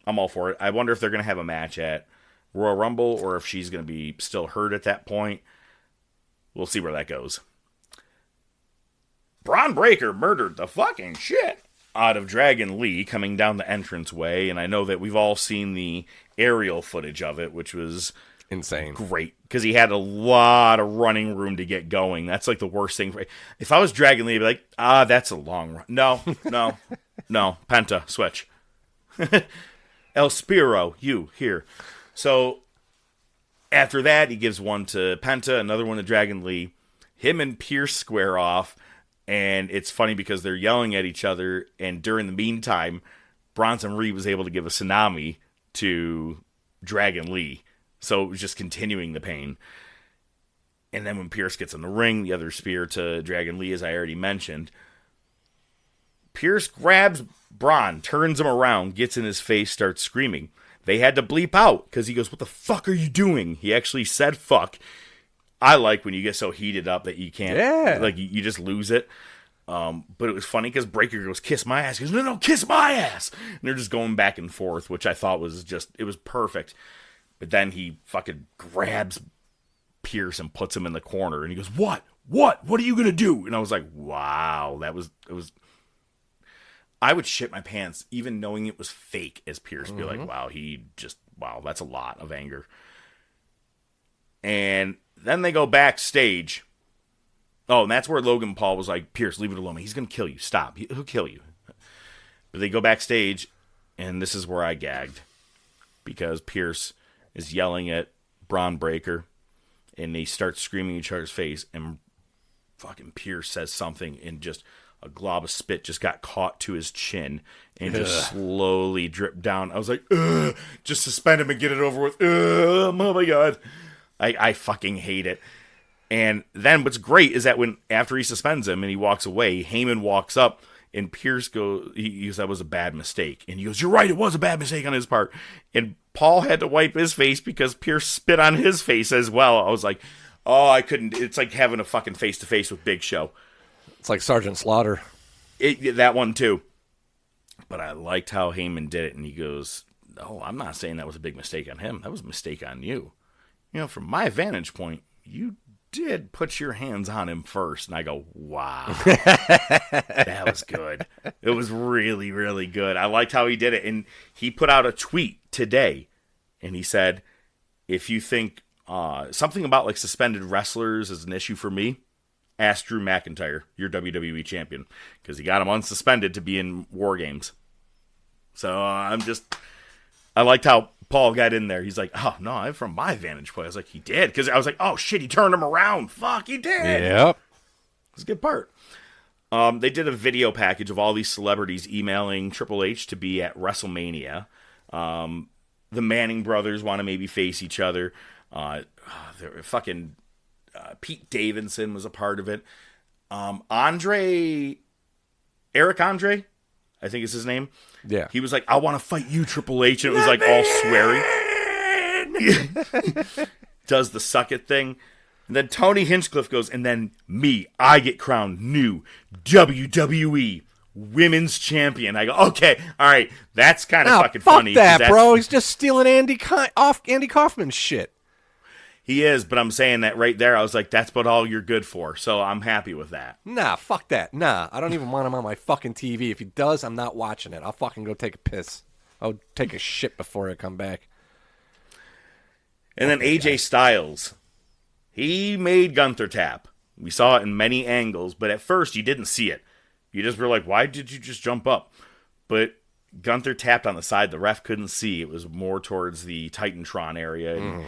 S8: I'm all for it. I wonder if they're going to have a match at Royal Rumble or if she's going to be still hurt at that point. We'll see where that goes. Braun Breaker murdered the fucking shit out of Dragon Lee coming down the entranceway, and I know that we've all seen the aerial footage of it, which was
S7: insane. Great.
S8: Because he had a lot of running room to get going. That's like the worst thing. If I was Dragon Lee, I'd be like, that's a long run. No. Penta, switch. El Spiro, you, here. So, after that, he gives one to Penta, another one to Dragon Lee. Him and Pierce square off, and it's funny because they're yelling at each other, and during the meantime, Bronson Reed was able to give a tsunami to Dragon Lee. So it was just continuing the pain. And then when Pierce gets in the ring, the other spear to Dragon Lee, as I already mentioned. Pierce grabs Braun, turns him around, gets in his face, starts screaming. They had to bleep out because he goes, what the fuck are you doing? He actually said fuck. I like when you get so heated up that you can't, like you just lose it. But it was funny because Breaker goes, kiss my ass. He goes, no, kiss my ass. And they're just going back and forth, which I thought was it was perfect. But then he fucking grabs Pierce and puts him in the corner. And he goes, what? What are you going to do? And I was like, wow, it was. I would shit my pants even knowing it was fake as Pierce. Be like, wow, that's a lot of anger. And then they go backstage. Oh, and that's where Logan Paul was like, Pierce, leave it alone. He's going to kill you. Stop. He'll kill you. But they go backstage, and this is where I gagged. Because Pierce is yelling at Braun Breaker, and they start screaming in each other's face, and fucking Pierce says something, and just a glob of spit just got caught to his chin, and just slowly dripped down. I was like, ugh, just suspend him and get it over with. Oh my God. I fucking hate it. And then what's great is that after he suspends him and he walks away, Heyman walks up, and Pierce goes, he goes, that was a bad mistake. And he goes, you're right, it was a bad mistake on his part. And Paul had to wipe his face because Pierce spit on his face as well. I was like, oh, I couldn't. It's like having a fucking face-to-face with Big Show.
S7: It's like Sergeant Slaughter.
S8: That one too. But I liked how Heyman did it. And he goes, no, I'm not saying that was a big mistake on him. That was a mistake on you. You know, from my vantage point, you did put your hands on him first. And I go, wow, that was good. It was really, really good. I liked how he did it. And he put out a tweet today, and he said, if you think something about like suspended wrestlers is an issue for me, ask Drew McIntyre, your WWE champion, because he got him unsuspended to be in War Games. So I liked how Paul got in there. He's like, oh, no, I'm from my vantage point. I was like, he did? Because I was like, oh, shit, he turned him around. Fuck, he did.
S7: Yep.
S8: It's a good part. They did a video package of all these celebrities emailing Triple H to be at WrestleMania. The Manning brothers want to maybe face each other. Pete Davidson was a part of it. Eric Andre, I think is his name.
S7: Yeah.
S8: He was like, I want to fight you, Triple H. And it was like all sweary. Does the suck it thing. And then Tony Hinchcliffe goes, and then me, I get crowned new WWE women's champion. I go, okay, all right, that's kind of fucking
S7: fuck
S8: funny.
S7: That, bro. He's just stealing Andy Kaufman's shit.
S8: He is, but I'm saying that right there. I was like, that's what all you're good for. So I'm happy with that.
S7: Nah, fuck that. Nah, I don't even want him on my fucking TV. If he does, I'm not watching it. I'll fucking go take a piss. I'll take a shit before I come back.
S8: And then AJ Styles. He made Gunther tap. We saw it in many angles, but at first you didn't see it. You just were like, why did you just jump up? But Gunther tapped on the side the ref couldn't see. It was more towards the Titantron area. And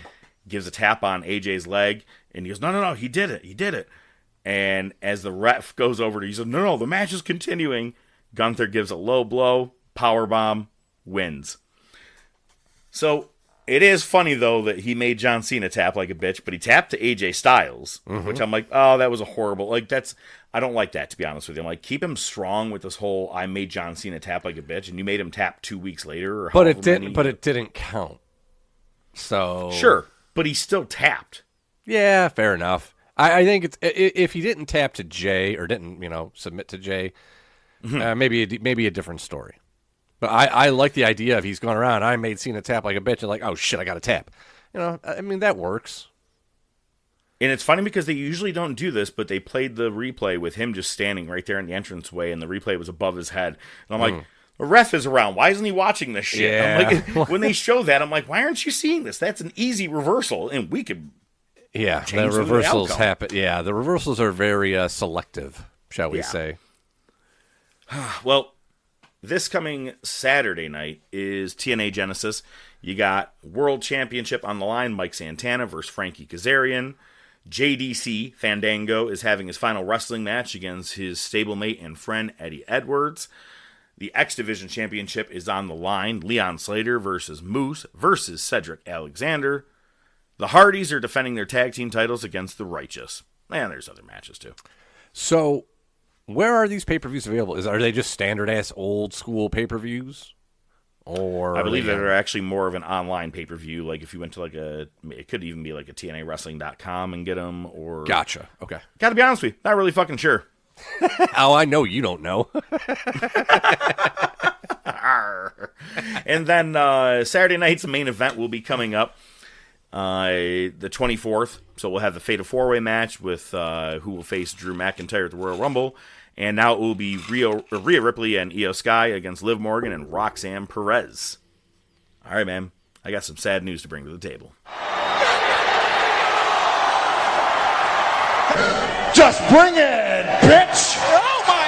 S8: gives a tap on AJ's leg. And he goes, no, he did it. And as the ref goes over to he says, no, the match is continuing. Gunther gives a low blow, powerbomb, wins. So it is funny, though, that he made John Cena tap like a bitch, but he tapped to AJ Styles, which I'm like, oh, that was a horrible... I don't like that, to be honest with you. I'm like, keep him strong with this whole, I made John Cena tap like a bitch, and you made him tap 2 weeks later.
S7: But it didn't count. So...
S8: Sure, but he still tapped.
S7: Yeah, fair enough. I think it's if he didn't tap to Jay, or didn't, submit to Jay, maybe a different story. But I like the idea of he's going around, I made Cena tap like a bitch, and like, oh shit, I got to tap. I mean, that works.
S8: And it's funny because they usually don't do this, but they played the replay with him just standing right there in the entranceway, and the replay was above his head. And I'm like, the ref is around. Why isn't he watching this shit?
S7: Yeah.
S8: I'm like, when they show that, I'm like, why aren't you seeing this? That's an easy reversal, and we could
S7: the reversals happen. Yeah, the reversals are very selective, shall we say.
S8: Well, this coming Saturday night is TNA Genesis. You got World Championship on the line. Mike Santana versus Frankie Kazarian. JDC Fandango is having his final wrestling match against his stablemate and friend Eddie Edwards. The X Division Championship is on the line. Leon Slater versus Moose versus Cedric Alexander. The Hardys are defending their tag team titles against the Righteous. And there's other matches too.
S7: So, where are these pay-per-views available? Are they just standard-ass old-school pay-per-views? Or
S8: I believe that they're actually more of an online pay-per-view. Like if you went to it could even be like a TNAWrestling.com and get them. Or
S7: Gotcha. Okay.
S8: Gotta be honest with you, not really fucking sure.
S7: Oh, I know you don't know.
S8: And then Saturday night's main event will be coming up the 24th. So we'll have the Fatal 4-Way match with who will face Drew McIntyre at the Royal Rumble. And now it will be Rhea Ripley and Io Sky against Liv Morgan and Roxanne Perez. All right, man. I got some sad news to bring to the table.
S3: Just bring it, bitch! Oh my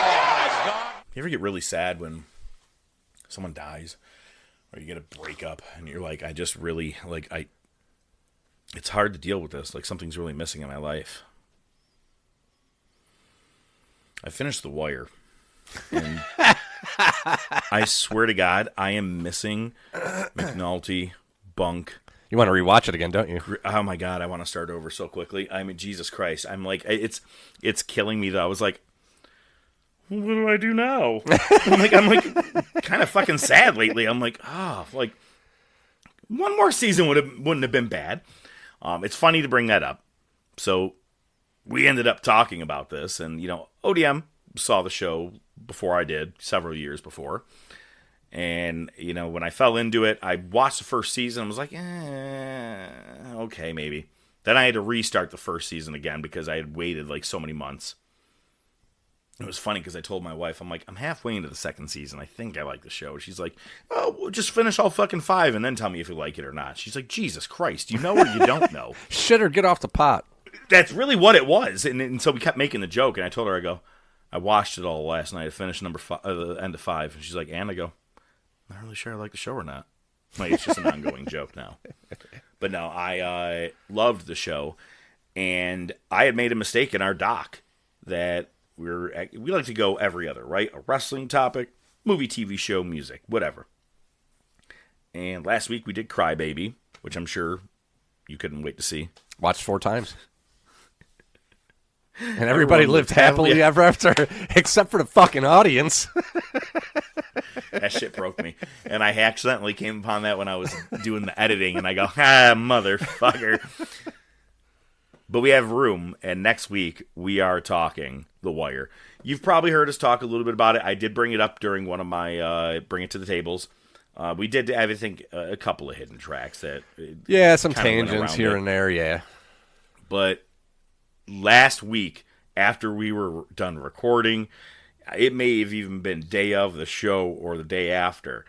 S3: God!
S8: You ever get really sad when someone dies? Or you get a breakup and you're like, I just really, it's hard to deal with this. Like something's really missing in my life. I finished The Wire, and I swear to God, I am missing McNulty, Bunk.
S7: You want to rewatch it again, don't you?
S8: Oh my God, I want to start over so quickly. I mean, Jesus Christ. I'm like, it's killing me though. I was like, what do I do now? I'm like kind of fucking sad lately. I'm like, one more season wouldn't have been bad. It's funny to bring that up. So we ended up talking about this, and ODM saw the show before I did, several years before. And, when I fell into it, I watched the first season. I was like, okay, maybe. Then I had to restart the first season again because I had waited so many months. It was funny because I told my wife, I'm like, I'm halfway into the second season. I think I like the show. She's like, oh, well, just finish all fucking 5 and then tell me if you like it or not. She's like, Jesus Christ, you know or you don't know?
S7: Shit or get off the pot.
S8: That's really what it was. And so we kept making the joke, and I told her, I watched it all last night. I finished the end of 5. And she's like, and I go, I'm not really sure I like the show or not. It's just an ongoing joke now. But no, I loved the show, and I had made a mistake in our doc that we like to go every other, right? A wrestling topic, movie, TV show, music, whatever. And last week we did Crybaby, which I'm sure you couldn't wait to see.
S7: Watched 4 times. And everybody lived happily ever after, except for the fucking audience.
S8: That shit broke me. And I accidentally came upon that when I was doing the editing, and I go, motherfucker. But we have room, and next week we are talking The Wire. You've probably heard us talk a little bit about it. I did bring it up during one of my Bring It to the Tables. We did have, I think, a couple of hidden tracks that...
S7: Yeah, some tangents here and there, yeah.
S8: But last week, after we were done recording, it may have even been day of the show or the day after.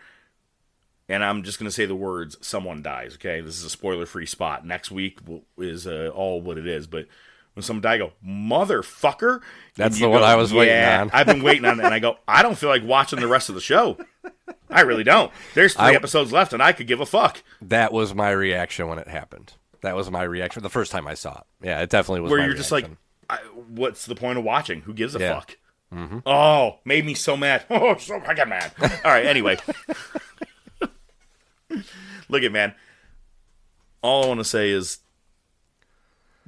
S8: And I'm just going to say the words, someone dies, okay? This is a spoiler-free spot. Next week is all what it is. But when someone dies, I go, motherfucker.
S7: That's the one I was waiting on.
S8: I've been waiting on it. And I go, I don't feel like watching the rest of the show. I really don't. There's 3 episodes left, and I could give a fuck.
S7: That was my reaction when it happened. That was my reaction the first time I saw it. Yeah, it definitely was.
S8: Where
S7: my
S8: you're
S7: reaction.
S8: just like, what's the point of watching? Who gives a fuck?
S7: Mm-hmm.
S8: Oh, made me so mad. Oh, I got mad. All right, anyway. Look at, man. All I want to say is,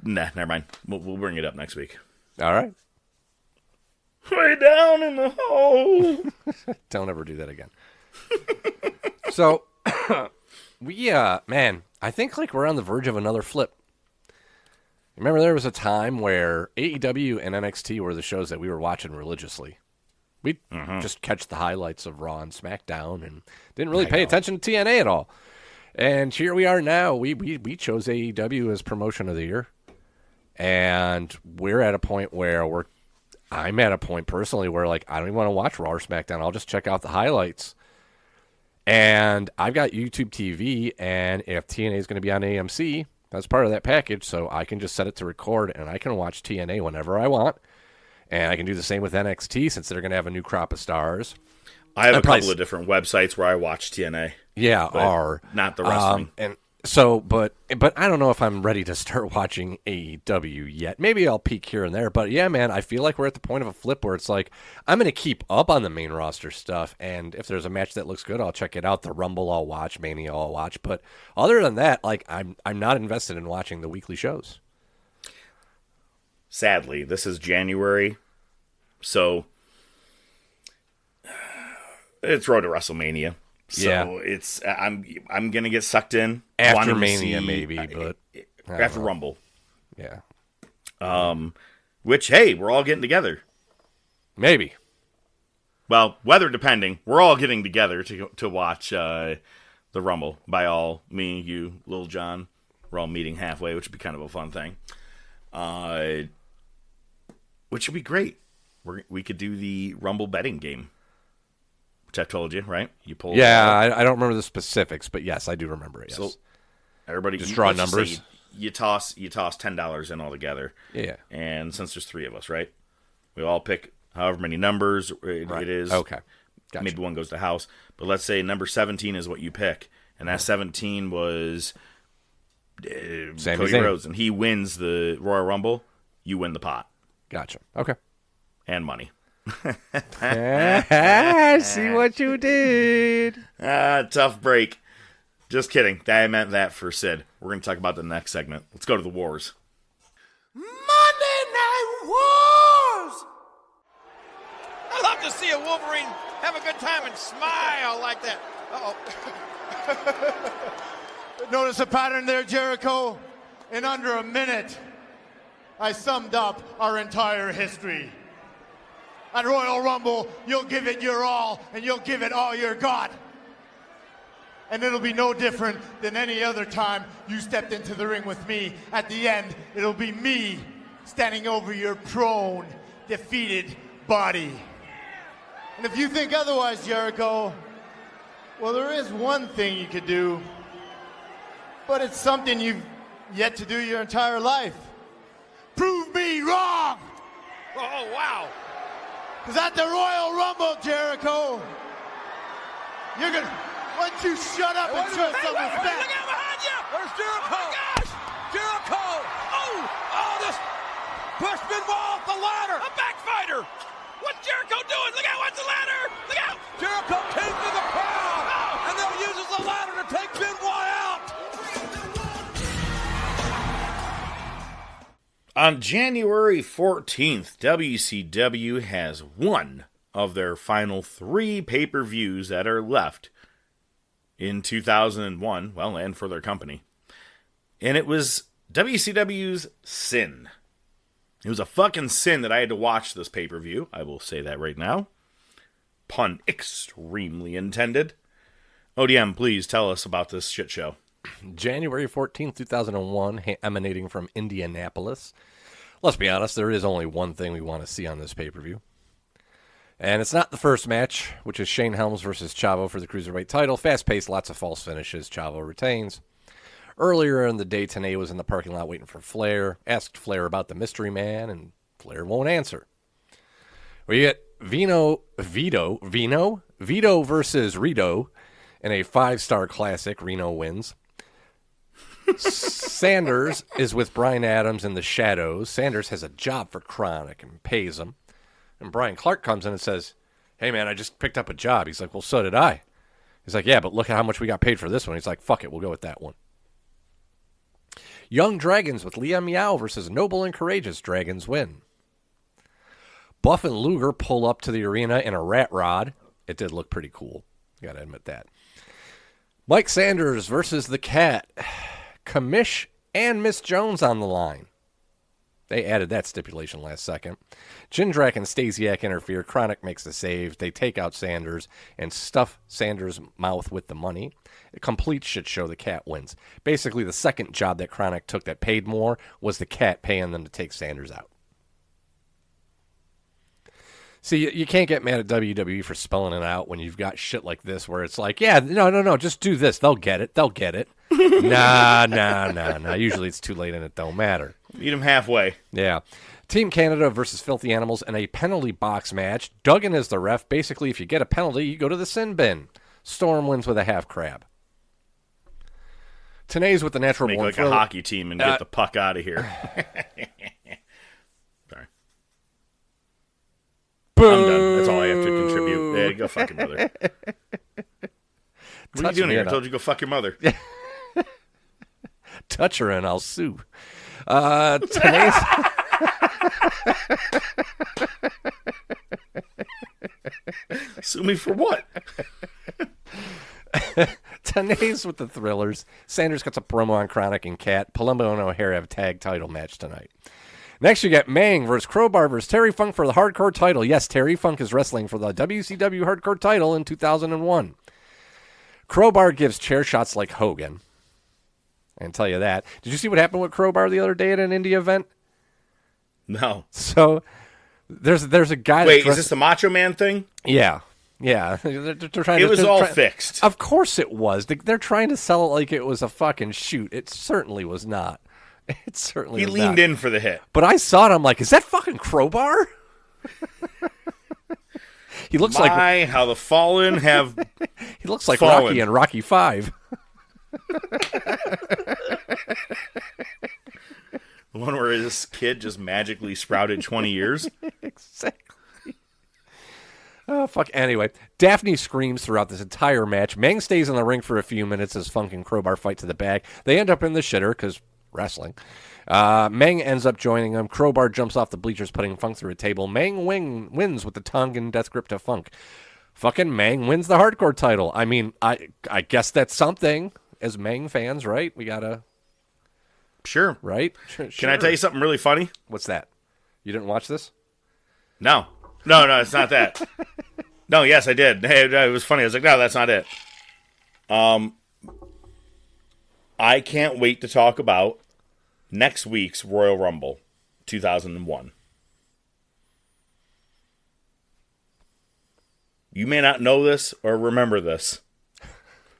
S8: nah, never mind. We'll bring it up next week.
S7: All right.
S8: Way down in the hole.
S7: Don't ever do that again. So, man, I think like we're on the verge of another flip. Remember, there was a time where AEW and NXT were the shows that we were watching religiously. We'd just catch the highlights of Raw and SmackDown and didn't really pay attention to TNA at all. And here we are now. We chose AEW as promotion of the year. And we're at a point where I'm at a point personally where like I don't even want to watch Raw or SmackDown. I'll just check out the highlights. And I've got YouTube TV, and if TNA is going to be on AMC, that's part of that package, so I can just set it to record, and I can watch TNA whenever I want. And I can do the same with NXT since they're going to have a new crop of stars.
S8: I have a couple of different websites where I watch TNA.
S7: Yeah,
S8: not the wrestling.
S7: And so, but I don't know if I'm ready to start watching AEW yet. Maybe I'll peek here and there. But yeah, man, I feel like we're at the point of a flip where it's like I'm going to keep up on the main roster stuff, and if there's a match that looks good, I'll check it out. The Rumble I'll watch, Mania I'll watch. But other than that, like I'm not invested in watching the weekly shows.
S8: Sadly, this is January, so it's Road to WrestleMania. So it's I'm gonna get sucked in
S7: after Mania, maybe, but
S8: after Rumble.
S7: Yeah.
S8: Which, hey, we're all getting together.
S7: Maybe.
S8: Well, weather depending, we're all getting together to watch the Rumble. By all, me, you, Lil John, we're all meeting halfway, which would be kind of a fun thing. Which would be great. We could do the Rumble betting game. Which I've told you, right? You pull.
S7: Yeah, I don't remember the specifics, but yes, I do remember it. Yes.
S8: So everybody
S7: just draw numbers.
S8: You toss $10 in all together.
S7: Yeah.
S8: And since there's 3 of us, right? We all pick however many numbers it is.
S7: Okay. Gotcha.
S8: Maybe one goes to house, but let's say number 17 is what you pick, and that 17 was Cody Rhodes, and he wins the Royal Rumble. You win the pot.
S7: Gotcha. Okay.
S8: And money.
S7: See what you did.
S8: Tough break. Just kidding. I meant that for Sid. We're going to talk about the next segment. Let's go to the wars.
S4: Monday Night Wars!
S2: I love to see a Wolverine have a good time and smile like that. Uh-oh.
S3: Notice a pattern there, Jericho? In under a minute, I summed up our entire history. At Royal Rumble, you'll give it your all, and you'll give it all you got. And it'll be no different than any other time you stepped into the ring with me. At the end, it'll be me standing over your prone, defeated body. And if you think otherwise, Jericho, well, there is one thing you could do, but it's something you've yet to do your entire life. Prove me wrong!
S2: Oh, wow.
S3: Because at the Royal Rumble, Jericho, you're going to... Why don't you shut up and show some respect?
S2: Look out behind you! Where's Jericho? Oh, my gosh! Jericho! Oh, this push Benoit off the ladder! A backfighter! What's Jericho doing? Look out! What's the ladder? Look out! Jericho came to the crowd! Oh. And then uses the ladder to take Benoit out!
S8: On January 14th, WCW has one of their final 3 pay-per-views that are left in 2001, well, and for their company. And it was WCW's Sin. It was a fucking sin that I had to watch this pay-per-view. I will say that right now. Pun extremely intended. ODM, please tell us about this shit show.
S7: January 14th, 2001, emanating from Indianapolis. Let's be honest, there is only one thing we want to see on this pay-per-view. And it's not the first match, which is Shane Helms versus Chavo for the Cruiserweight title. Fast-paced, lots of false finishes. Chavo retains. Earlier in the day, Tenay was in the parking lot waiting for Flair. Asked Flair about the mystery man, and Flair won't answer. We get Vito versus Rito in a 5-star classic. Reno wins. Sanders is with Bryan Adams in the shadows. Sanders has a job for Chronic and pays him. And Brian Clark comes in and says, "Hey, man, I just picked up a job." He's like, "Well, so did I." He's like, "Yeah, but look at how much we got paid for this one." He's like, "Fuck it, we'll go with that one." Young Dragons with Liam Meow versus Noble and Courageous. Dragons win. Buff and Luger pull up to the arena in a rat rod. It did look pretty cool. Gotta admit that. Mike Sanders versus the Cat. Kamish and Miss Jones on the line. They added that stipulation last second. Jindrak and Stasiak interfere. Chronic makes the save. They take out Sanders and stuff Sanders' mouth with the money. A complete shit show. The Cat wins. Basically, the second job that Chronic took that paid more was the Cat paying them to take Sanders out. See, you can't get mad at WWE for spelling it out when you've got shit like this where it's like, yeah, no, just do this. They'll get it. Nah. Usually it's too late and it don't matter.
S8: Meet them halfway.
S7: Yeah. Team Canada versus Filthy Animals in a penalty box match. Duggan is the ref. Basically, if you get a penalty, you go to the sin bin. Storm wins with a half crab. Tenay's with the natural
S8: Make
S7: born
S8: like a hockey team and get the puck out of here. Sorry.
S7: Boo!
S8: I'm done. That's all I have to contribute. Yeah, go fuck your mother. What are you doing here? I told you to go fuck your mother.
S7: Touch her and I'll sue. Tenay's...
S8: Sue me for what?
S7: Tenay's with the Thrillers. Sanders gets a promo on Chronic and Cat. Palumbo and O'Hare have a tag title match tonight. Next, you get Mang versus Crowbar versus Terry Funk for the Hardcore title. Yes, Terry Funk is wrestling for the WCW Hardcore title in 2001. Crowbar gives chair shots like Hogan. I can tell you that. Did you see what happened with Crowbar the other day at an indie event?
S8: No.
S7: So there's a guy.
S8: Wait, is this the Macho Man thing?
S7: Yeah. They're trying.
S8: It was all fixed.
S7: Of course it was. They're trying to sell it like it was a fucking shoot. It certainly was not. It certainly.
S8: He
S7: was
S8: leaned
S7: not.
S8: in for the hit.
S7: But I saw it. I'm like, is that fucking Crowbar? He looks like
S8: how the Fallen have.
S7: He looks like
S8: fallen.
S7: Rocky in Rocky 5.
S8: The one where this kid just magically sprouted 20 years.
S7: Exactly. Oh, fuck. Anyway, Daphne screams throughout this entire match. Meng stays in the ring for a few minutes as Funk and Crowbar fight to the back. They end up in the shitter because wrestling. Meng ends up joining them. Crowbar jumps off the bleachers, putting Funk through a table. Meng wins with the tongue and death grip to Funk. Fucking Meng wins the Hardcore title. I mean, I guess that's something as Meng fans, right? We gotta...
S8: Sure.
S7: Right?
S8: Sure. Can I tell you something really funny?
S7: What's that? You didn't watch this?
S8: No, it's not that. No, yes, I did. Hey, it was funny. I was like, no, that's not it. I can't wait to talk about next week's Royal Rumble 2001. You may not know this or remember this.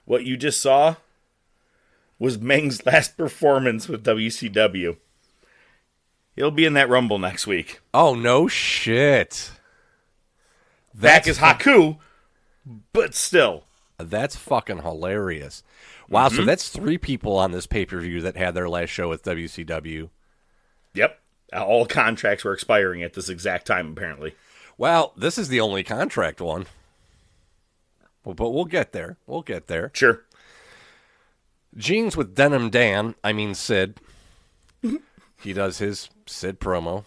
S8: What you just saw was Meng's last performance with WCW. He'll be in that Rumble next week.
S7: Oh, no shit.
S8: Back as Haku, but still.
S7: That's fucking hilarious. Wow, so that's 3 people on this pay-per-view that had their last show with WCW.
S8: Yep. All contracts were expiring at this exact time, apparently.
S7: Well, this is the only contract one. But we'll get there.
S8: Sure.
S7: Gene's with Denim Dan. I mean Sid. He does his Sid promo.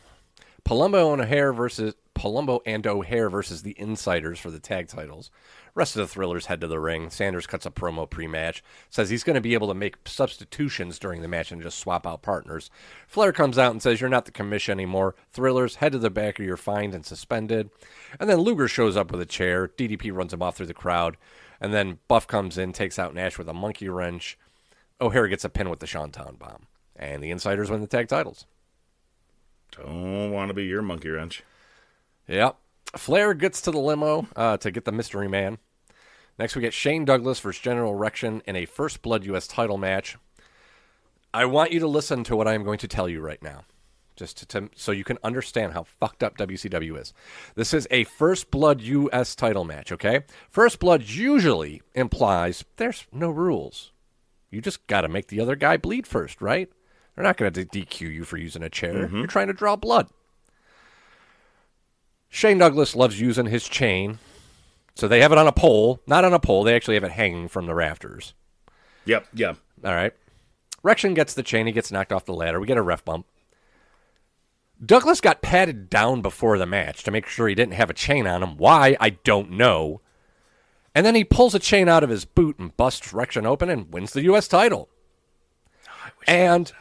S7: Palumbo and O'Hare versus Palumbo and O'Hare versus the Insiders for the tag titles. Rest of the Thrillers head to the ring. Sanders cuts a promo pre-match, says he's going to be able to make substitutions during the match and just swap out partners. Flair comes out and says, you're not the commission anymore. Thrillers, head to the back or you're fined and suspended. And then Luger shows up with a chair. DDP runs him off through the crowd. And then Buff comes in, takes out Nash with a monkey wrench. O'Hare gets a pin with the Shanton Bomb. And the Insiders win the tag titles.
S8: Don't want to be your monkey wrench.
S7: Yep. Flair gets to the limo to get the Mystery Man. Next, we get Shane Douglas versus General Erection in a First Blood U.S. title match. I want you to listen to what I am going to tell you right now, just so you can understand how fucked up WCW is. This is a First Blood U.S. title match, okay? First Blood usually implies there's no rules. You just got to make the other guy bleed first, right? They're not going to DQ you for using a chair.
S8: Mm-hmm.
S7: You're trying to draw blood. Shane Douglas loves using his chain. So they have it on a pole. Not on a pole. They actually have it hanging from the rafters.
S8: Yep.
S7: All right. Rection gets the chain. He gets knocked off the ladder. We get a ref bump. Douglas got patted down before the match to make sure he didn't have a chain on him. Why? I don't know. And then he pulls a chain out of his boot and busts Rection open and wins the U.S. title. And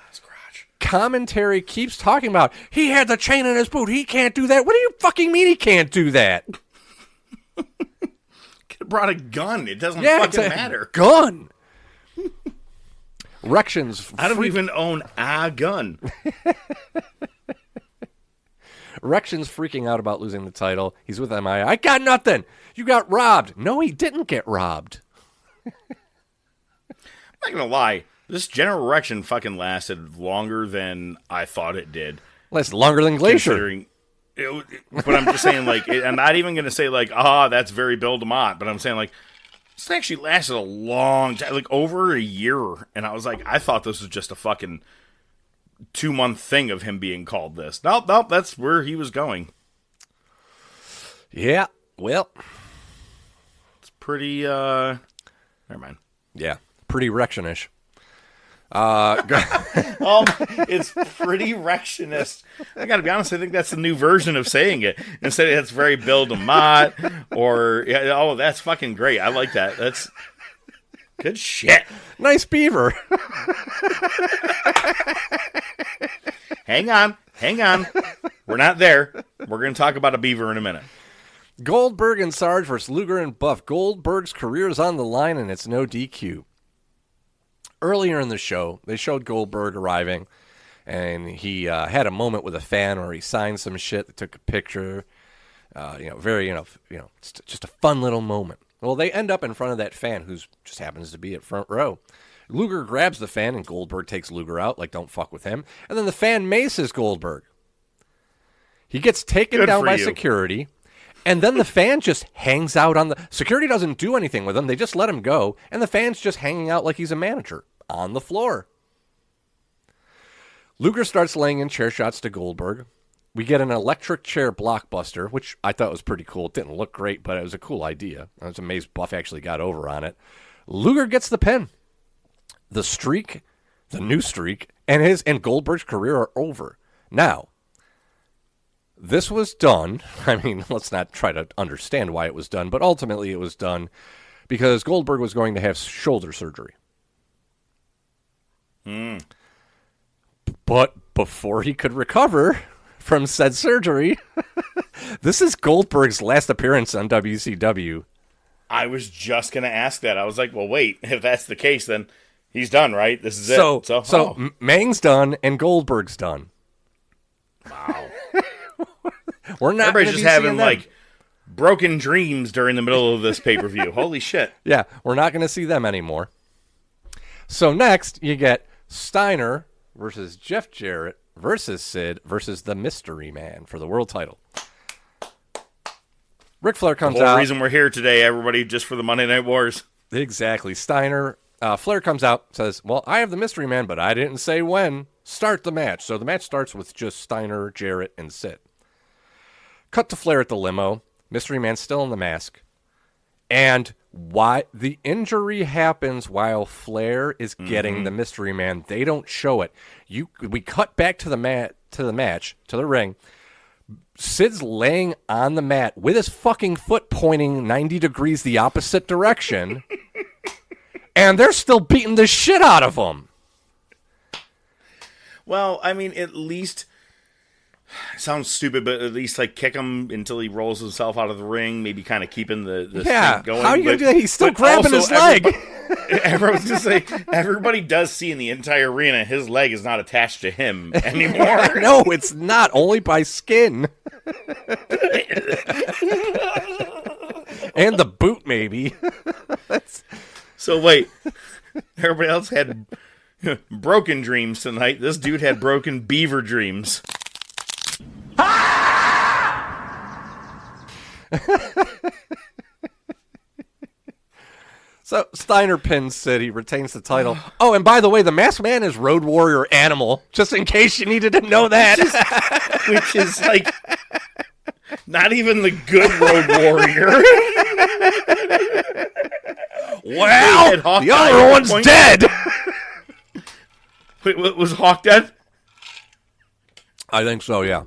S7: commentary keeps talking about, he had the chain in his boot. He can't do that. What do you fucking mean he can't do that?
S8: Could have brought a gun. It doesn't fucking matter.
S7: Gun. Rection's
S8: I don't even own a gun.
S7: Rection's freaking out about losing the title. He's with MI. I got nothing. You got robbed. No, he didn't get robbed.
S8: I'm not going to lie. This General Erection fucking lasted longer than I thought it did.
S7: Lasted longer than Glacier.
S8: But I'm just saying, like, I'm not even going to say, like, that's very Bill DeMott. But I'm saying, like, this actually lasted a long time, like, over a year. And I was like, I thought this was just a fucking 2-month thing of him being called this. Nope, that's where he was going.
S7: Yeah, well.
S8: It's pretty, never mind.
S7: Yeah, pretty Rection-ish.
S8: It's pretty Rectionist. I gotta be honest, I think that's the new version of saying it. Instead it's very Bill DeMott or that's fucking great. I like that. That's good shit.
S7: Nice Beaver.
S8: Hang on. We're not there. We're gonna talk about a beaver in a minute.
S7: Goldberg and Sarge versus Luger and Buff. Goldberg's career is on the line and it's no DQ. Earlier in the show, they showed Goldberg arriving, and he had a moment with a fan where he signed some shit. They took a picture, it's just a fun little moment. Well, they end up in front of that fan who just happens to be at front row. Luger grabs the fan, and Goldberg takes Luger out, like, don't fuck with him. And then the fan maces Goldberg. He gets taken down by security. And then the fan just hangs out on the... Security doesn't do anything with him. They just let him go. And the fan's just hanging out like he's a manager on the floor. Luger starts laying in chair shots to Goldberg. We get an electric chair blockbuster, which I thought was pretty cool. It didn't look great, but it was a cool idea. I was amazed Buff actually got over on it. Luger gets the pin. The streak, the new streak, and Goldberg's career are over. Now... This was done, I mean, let's not try to understand why it was done, but ultimately it was done because Goldberg was going to have shoulder surgery. But before he could recover from said surgery, this is Goldberg's last appearance on WCW.
S8: I was just going to ask that. I was like, well, wait, if that's the case, then he's done, right? This is it.
S7: So Mang's done and Goldberg's done.
S8: Wow.
S7: We're not.
S8: Everybody's just having like broken dreams during the middle of this pay-per-view. Holy shit!
S7: Yeah, we're not going to see them anymore. So next, you get Steiner versus Jeff Jarrett versus Sid versus the Mystery Man for the world title. Ric Flair comes out.
S8: The whole reason we're here today, everybody, just for the Monday Night Wars.
S7: Exactly. Flair comes out, says, well, I have the Mystery Man, but I didn't say when. Start the match. So the match starts with just Steiner, Jarrett, and Sid. Cut to Flair at the limo. Mystery Man's still in the mask. And why the injury happens while Flair is getting the Mystery Man. They don't show it. We cut back to the ring. Sid's laying on the mat with his fucking foot pointing 90 degrees the opposite direction, and they're still beating the shit out of him.
S8: Well, I mean, at least, sounds stupid, but at least like kick him until he rolls himself out of the ring, maybe kind of keeping the thing going.
S7: How are you going to do that? He's still grabbing his leg.
S8: Everyone's going to say, everybody does see in the entire arena, his leg is not attached to him anymore.
S7: No, it's not. Only by skin. And the boot, maybe.
S8: So wait, everybody else had broken dreams tonight. This dude had broken beaver dreams.
S7: So Steiner pins Sid. He retains the title. Oh, and by the way, the Masked Man is Road Warrior Animal, just in case you needed to know that.
S8: Which is like not even the good Road Warrior.
S7: Well, the other one's dead.
S8: Wait, was Hawk dead?
S7: I think so, yeah.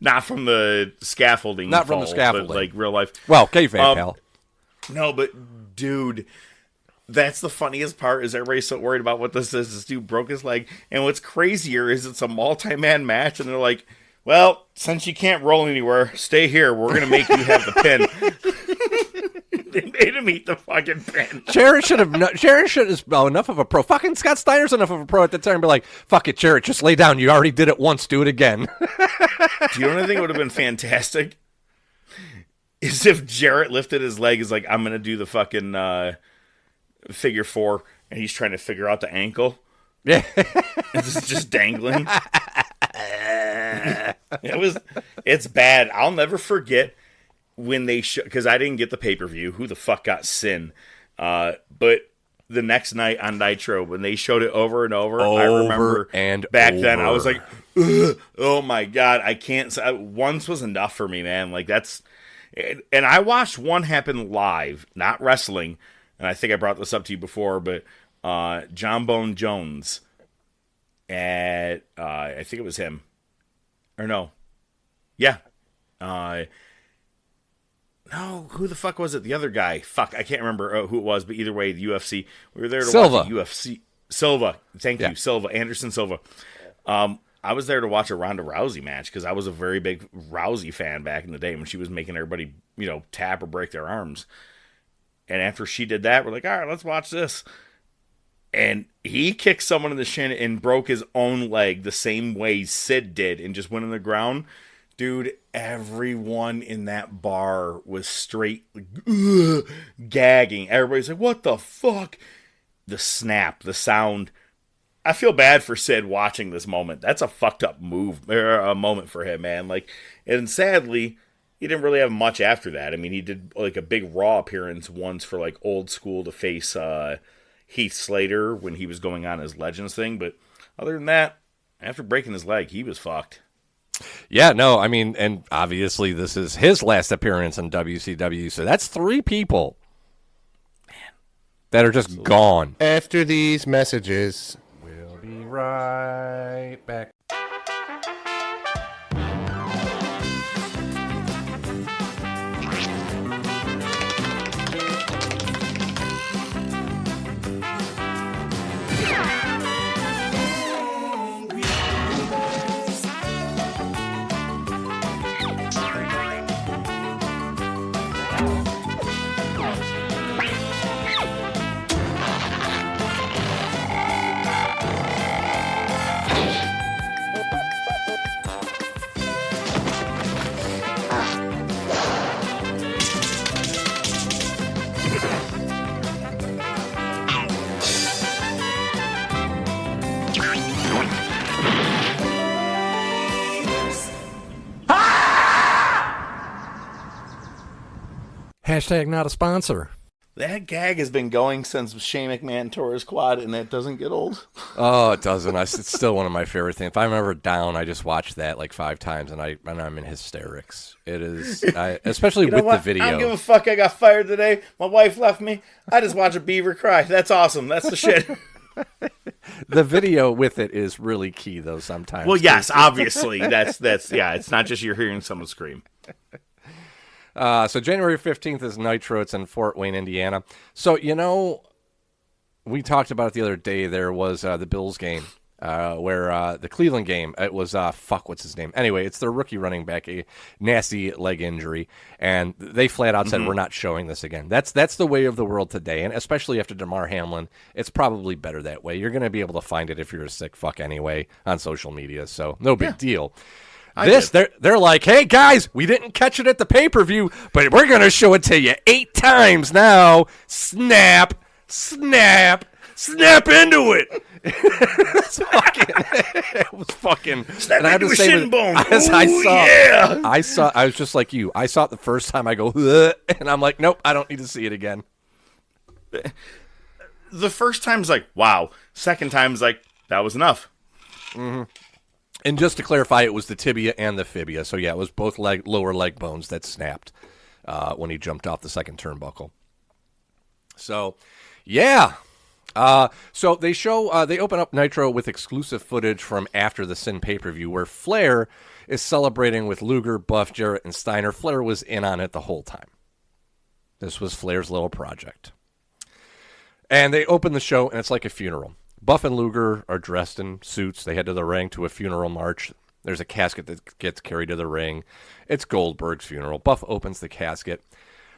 S8: Not from the scaffolding.
S7: Not from the scaffolding.
S8: But like real life.
S7: Well, kayfabe, pal.
S8: No, but dude, that's the funniest part is everybody's so worried about what this is. This dude broke his leg. And what's crazier is it's a multi-man match, and they're like, well, since you can't roll anywhere, stay here. We're going to make you have the pin. They made him eat the fucking pin.
S7: Jarrett should have enough of a pro. Fucking Scott Steiner's enough of a pro at the time and be like, fuck it, Jarrett, just lay down. You already did it once. Do it again.
S8: Do you know what I think would have been fantastic? Is if Jarrett lifted his leg, is like, I'm going to do the fucking figure four, and he's trying to figure out the ankle.
S7: Yeah.
S8: It's just dangling. It's bad. I'll never forget when they because I didn't get the pay-per-view. Who the fuck got Sin? But the next night on Nitro, when they showed it over and over, I remember then I was like, ugh, oh my God, I can't. Once was enough for me, man. Like that's. And I watched one happen live, not wrestling. And I think I brought this up to you before, but John Bone Jones at I think it was him, or no, yeah, no, who the fuck was it? The other guy, fuck, I can't remember who it was, but either way, the UFC. We were there to watch the UFC. Silva, thank you, Silva, Anderson Silva. I was there to watch a Ronda Rousey match because I was a very big Rousey fan back in the day when she was making everybody, tap or break their arms. And after she did that, we're like, all right, let's watch this. And he kicked someone in the shin and broke his own leg the same way Sid did and just went on the ground. Dude, everyone in that bar was straight gagging. Everybody's like, what the fuck? The snap, the sound. I feel bad for Sid watching this moment. That's a fucked up moment for him, man. Like, and sadly, he didn't really have much after that. I mean, he did like a big Raw appearance once for like Old School to face Heath Slater when he was going on his Legends thing. But other than that, after breaking his leg, he was fucked.
S7: Yeah, no, I mean, and obviously this is his last appearance in WCW, so that's 3 people, man, that are just gone.
S10: After these messages,
S7: we'll be right back. Hashtag not a sponsor.
S8: That gag has been going since Shane McMahon tore his quad, and that doesn't get old.
S7: Oh, it doesn't. It's still one of my favorite things. If I'm ever down, I just watch that like 5 times, and I'm in hysterics. It is, especially with the video.
S8: I don't give a fuck. I got fired today. My wife left me. I just watch a beaver cry. That's awesome. That's the shit.
S7: The video with it is really key, though, sometimes.
S8: Well, yes, obviously. That's yeah, it's not just you're hearing someone scream.
S7: So January 15th is Nitro. It's in Fort Wayne, Indiana. So, we talked about it the other day. There was the Bills game. Where the Cleveland game, it was, what's his name? Anyway, it's their rookie running back, a nasty leg injury, and they flat out said, we're not showing this again. That's the way of the world today, and especially after DeMar Hamlin, it's probably better that way. You're going to be able to find it if you're a sick fuck anyway on social media, so no big deal. They're like, hey, guys, we didn't catch it at the pay-per-view, but we're going to show it to you 8 times now. Snap, snap, snap into it. It was fucking.
S8: Snap into a shin bone.
S7: I was just like you. I saw it the first time. I go, and I'm like, nope, I don't need to see it again.
S8: The first time's like, wow. Second time's like, that was enough.
S7: Mm-hmm. And just to clarify, it was the tibia and the fibia. So yeah, it was both lower leg bones that snapped when he jumped off the second turnbuckle. So, yeah. So they they open up Nitro with exclusive footage from after the Sin pay-per-view where Flair is celebrating with Luger, Buff, Jarrett, and Steiner. Flair was in on it the whole time. This was Flair's little project. And they open the show, and it's like a funeral. Buff and Luger are dressed in suits. They head to the ring to a funeral march. There's a casket that gets carried to the ring. It's Goldberg's funeral. Buff opens the casket.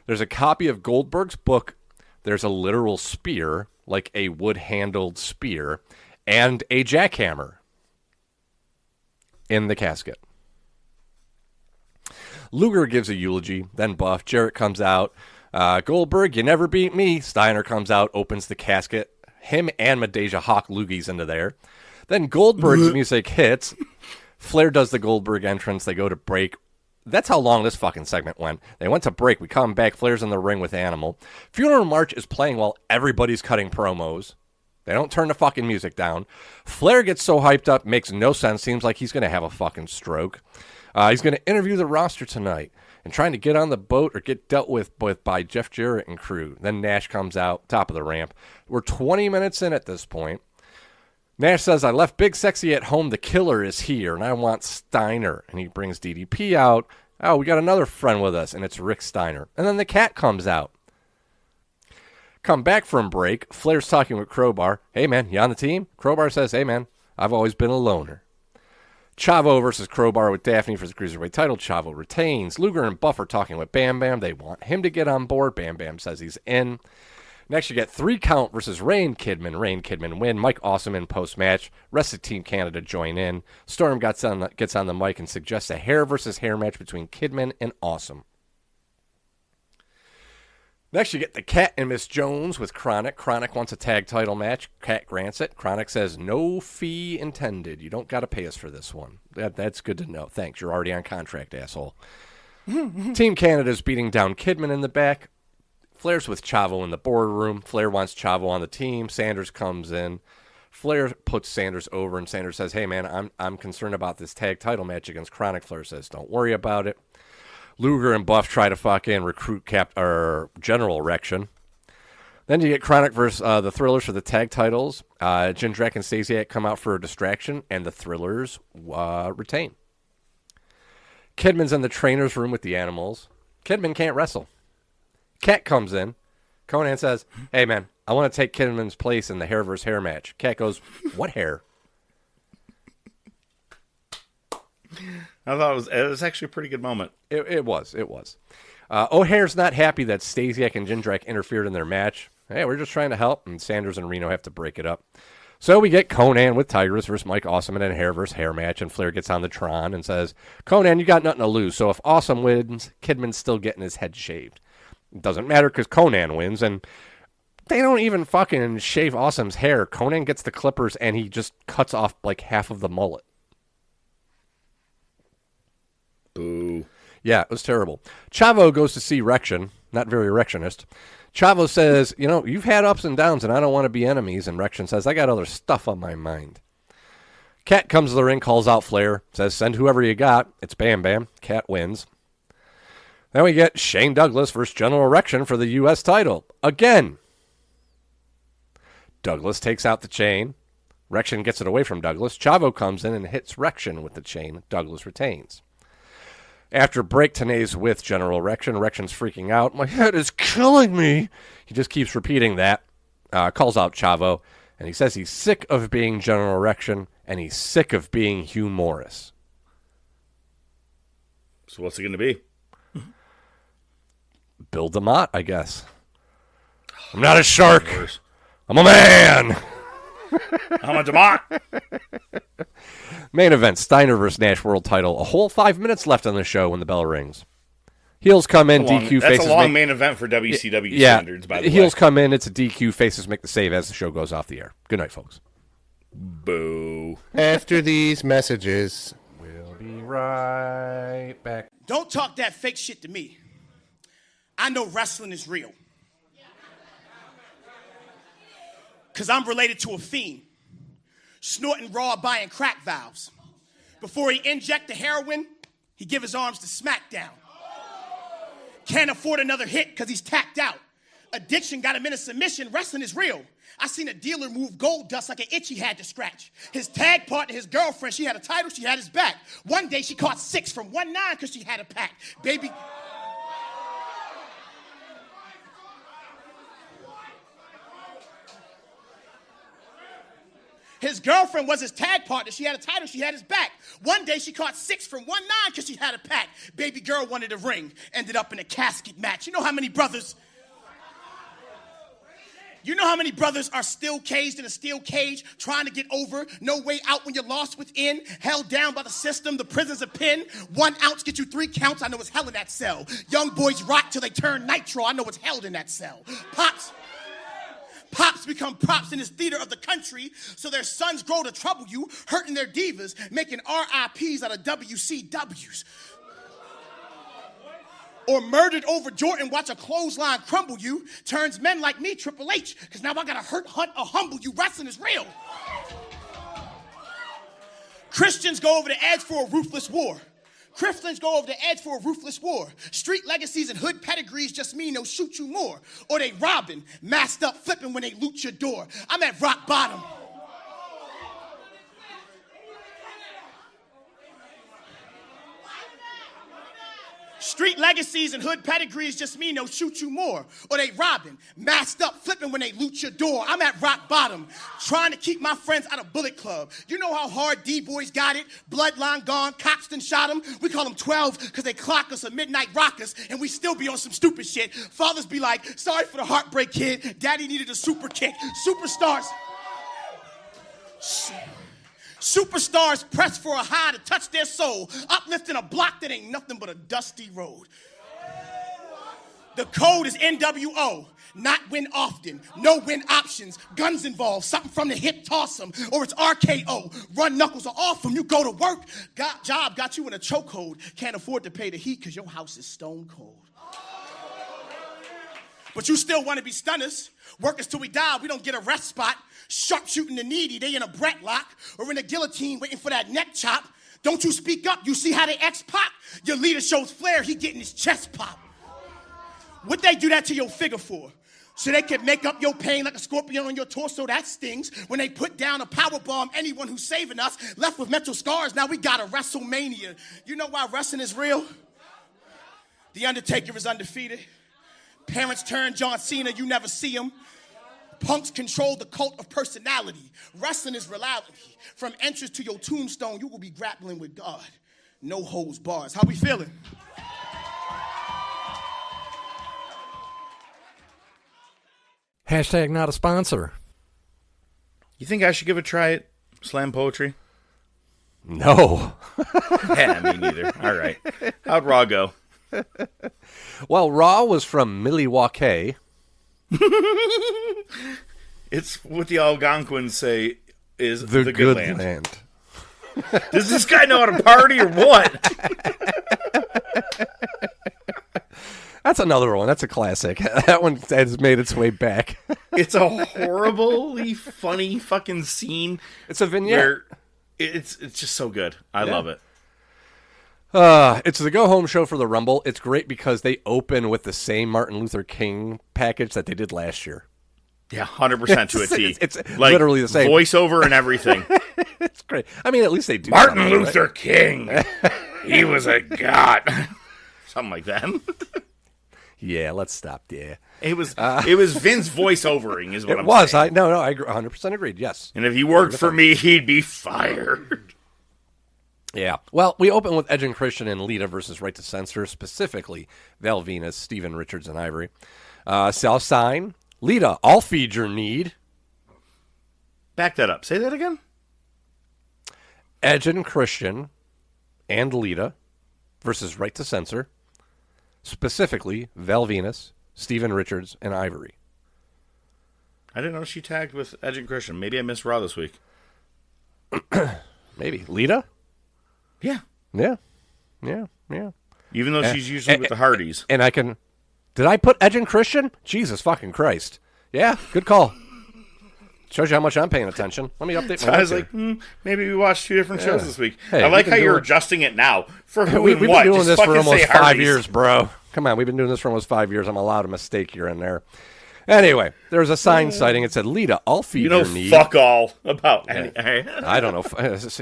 S7: There's a copy of Goldberg's book. There's a literal spear, like a wood-handled spear, and a jackhammer in the casket. Luger gives a eulogy, then Buff. Jarrett comes out. Goldberg, you never beat me. Steiner comes out, opens the casket. Him and Madeja hawk loogies into there. Then Goldberg's music hits. Flair does the Goldberg entrance. They go to break. That's how long this fucking segment went. They went to break. We come back. Flair's in the ring with Animal. Funeral March is playing while everybody's cutting promos. They don't turn the fucking music down. Flair gets so hyped up, makes no sense. Seems like he's going to have a fucking stroke. He's going to interview the roster tonight and trying to get on the boat or get dealt with by Jeff Jarrett and crew. Then Nash comes out, top of the ramp. We're 20 minutes in at this point. Nash says, I left Big Sexy at home. The killer is here, and I want Steiner. And he brings DDP out. Oh, we got another friend with us, and it's Rick Steiner. And then the cat comes out. Come back from break. Flair's talking with Crowbar. Hey, man, you on the team? Crowbar says, hey, man, I've always been a loner. Chavo versus Crowbar with Daphne for the Cruiserweight title. Chavo retains. Luger and Buff are talking with Bam Bam. They want him to get on board. Bam Bam says he's in. Next, you get 3 Count versus Rain Kidman. Rain Kidman win. Mike Awesome in post-match. Rest of Team Canada join in. Storm gets on the mic and suggests a hair versus hair match between Kidman and Awesome. Next, you get the Cat and Miss Jones with Chronic. Chronic wants a tag title match. Cat grants it. Chronic says, no fee intended. You don't got to pay us for this one. That's good to know. Thanks. You're already on contract, asshole. Team Canada's beating down Kidman in the back. Flair's with Chavo in the boardroom. Flair wants Chavo on the team. Sanders comes in. Flair puts Sanders over, and Sanders says, hey, man, I'm concerned about this tag title match against Chronic. Flair says, don't worry about it. Luger and Buff try to fucking recruit General Erection. Then you get Chronic versus the Thrillers for the tag titles. Jindrak and Stasiak come out for a distraction, and the Thrillers retain. Kidman's in the trainer's room with the Animals. Kidman can't wrestle. Cat comes in. Conan says, hey, man, I want to take Kidman's place in the hair versus hair match. Cat goes, what hair?
S8: I thought it was actually a pretty good moment.
S7: It was. O'Hare's not happy that Stasiak and Jindrak interfered in their match. Hey, we're just trying to help, and Sanders and Reno have to break it up. So we get Conan with Tigress versus Mike Awesome in a hair versus hair match, and Flair gets on the Tron and says, Conan, you got nothing to lose, so if Awesome wins, Kidman's still getting his head shaved. It doesn't matter because Conan wins, and they don't even fucking shave Awesome's hair. Conan gets the clippers, and he just cuts off like half of the mullet.
S8: Boo.
S7: Yeah, it was terrible. Chavo goes to see Rection, not very Rectionist. Chavo says, you've had ups and downs, and I don't want to be enemies. And Rection says, I got other stuff on my mind. Cat comes to the ring, calls out Flair, says, send whoever you got. It's Bam Bam. Cat wins. Then we get Shane Douglas versus General Erection for the U.S. title. Again. Douglas takes out the chain. Rection gets it away from Douglas. Chavo comes in and hits Rection with the chain. Douglas retains. After break, Tenay's with General Rection. Rection's freaking out. My head is killing me. He just keeps repeating that. Calls out Chavo. And he says he's sick of being General Rection. And he's sick of being Hugh Morris.
S8: So what's it going to be?
S7: Bill DeMott, I guess. I'm not a shark. I'm a man.
S8: I'm a DeMott.
S7: Main event, Steiner vs. Nash world title. A whole 5 minutes left on the show when the bell rings. Heels come in, DQ faces.
S8: That's a long main event for WCW standards, by the way.
S7: Heels come in, it's a DQ, faces make the save as the show goes off the air. Good night, folks.
S8: Boo.
S10: After these messages,
S7: we'll be right back.
S11: Don't talk that fake shit to me. I know wrestling is real. Because I'm related to a fiend, snorting raw, buying crack valves. Before he inject the heroin, he give his arms to SmackDown. Can't afford another hit because he's tapped out. Addiction got him in a submission. Wrestling is real. I seen a dealer move gold dust like an itch he had to scratch. His tag partner, his girlfriend, she had a title, she had his back. One day she caught 6 from 1-9 because she had a pack. Baby... His girlfriend was his tag partner. She had a title. She had his back. One day she caught 6 from 1-9 because she had a pack. Baby girl wanted a ring. Ended up in a casket match. You know how many brothers... You know how many brothers are still caged in a steel cage, trying to get over, no way out when you're lost within, held down by the system, the prison's a pin. 1 ounce get you 3 counts, I know it's hell in that cell. Young boys rot till they turn nitro, I know it's held in that cell. Pops become props in this theater of the country, so their sons grow to trouble you, hurting their divas, making RIPs out of WCWs. Or murdered over Jordan, watch a clothesline crumble you, turns men like me, Triple H, because now I gotta hurt, hunt, or humble you. Wrestling is real. Christians go over the edge for a ruthless war. Christians go over the edge for a ruthless war. Street legacies and hood pedigrees just mean they'll shoot you more. Or they robbing, masked up, flipping when they loot your door. I'm at rock bottom. Street legacies and hood pedigrees just mean they'll shoot you more. Or they robbing, masked up, flipping when they loot your door. I'm at rock bottom, trying to keep my friends out of Bullet Club. You know how hard D-boys got it? Bloodline gone, cops done shot them. We call them 12 because they clock us a midnight rockers, and we still be on some stupid shit. Fathers be like, sorry for the heartbreak, kid. Daddy needed a super kick. Superstars press for a high to touch their soul, uplifting a block that ain't nothing but a dusty road. The code is NWO, not win often, no win options, guns involved, something from the hip, toss them, or it's RKO, run knuckles or off them, you go to work, job got you in a chokehold, can't afford to pay the heat because your house is stone cold. But you still want to be stunners, workers till we die, we don't get a rest spot. Sharpshooting the needy, they in a Brett lock or in a guillotine waiting for that neck chop. Don't you speak up, you see how they X-pop? Your leader shows flair, he getting his chest pop. What they do that to your figure for? So they can make up your pain like a scorpion on your torso, that stings. When they put down a power bomb, anyone who's saving us left with mental scars, now we got a WrestleMania. You know why wrestling is real? The Undertaker is undefeated. Parents turn John Cena, you never see him. Punks control the cult of personality. Wrestling is reality. From entrance to your tombstone, you will be grappling with God. No holds bars. How we feeling?
S5: Hashtag not a sponsor.
S8: You think I should give it a try at slam poetry?
S7: No.
S8: Yeah, me neither. All right. How'd Raw go?
S7: Well, Raw was from Milwaukee.
S8: It's what the Algonquins say is
S7: the good land.
S8: Does this guy know how to party or what?
S7: That's another one. That's a classic. That one has made its way back.
S8: It's a horribly funny fucking scene.
S7: It's a vignette.
S8: Where it's just so good. I love it.
S7: It's the go-home show for the Rumble. It's great because they open with the same Martin Luther King package that they did last year.
S8: Yeah, 100% to a T.
S7: It's
S8: like,
S7: literally the same.
S8: Voiceover and everything.
S7: It's great. I mean, at least they do
S8: Martin
S7: something,
S8: Luther
S7: right?
S8: King. He was a god. Something like that.
S7: Yeah, let's stop. Yeah.
S8: It was Vince voiceovering is what
S7: It
S8: I'm
S7: was.
S8: saying.
S7: I 100% agreed. Yes.
S8: And if he worked for me, he'd be fired.
S7: Yeah. Well, we open with Edge and Christian and Lita versus Right to Censor, specifically Val Venus, Steven Richards, and Ivory. South Sign, Lita, I'll feed your need.
S8: Back that up. Say that again.
S7: Edge and Christian and Lita versus Right to Censor, specifically Val Venus, Steven Richards, and Ivory.
S8: I didn't know she tagged with Edge and Christian. Maybe I missed Raw this week.
S7: Maybe. Lita?
S8: Yeah.
S7: Yeah.
S8: Even though she's usually with the Hardys.
S7: And I can... Did I put Edge and Christian? Jesus fucking Christ. Yeah, good call. Shows you how much I'm paying attention. Let me update my
S8: I was
S7: notes
S8: like, maybe we watched two different shows this week.
S7: Hey,
S8: I like
S7: we've
S8: how
S7: been
S8: you're
S7: doing-
S8: adjusting it now. For who
S7: We've
S8: and
S7: been
S8: what?
S7: doing
S8: Just
S7: this for
S8: fucking
S7: almost
S8: say
S7: 5
S8: Hardys.
S7: years, bro. Come on, we've been doing this for almost 5 years. I'm allowed a mistake here and there. Anyway, there was a sign citing. It said, Lita, I'll feed
S8: You know
S7: your need.
S8: fuck all about any...
S7: I don't know.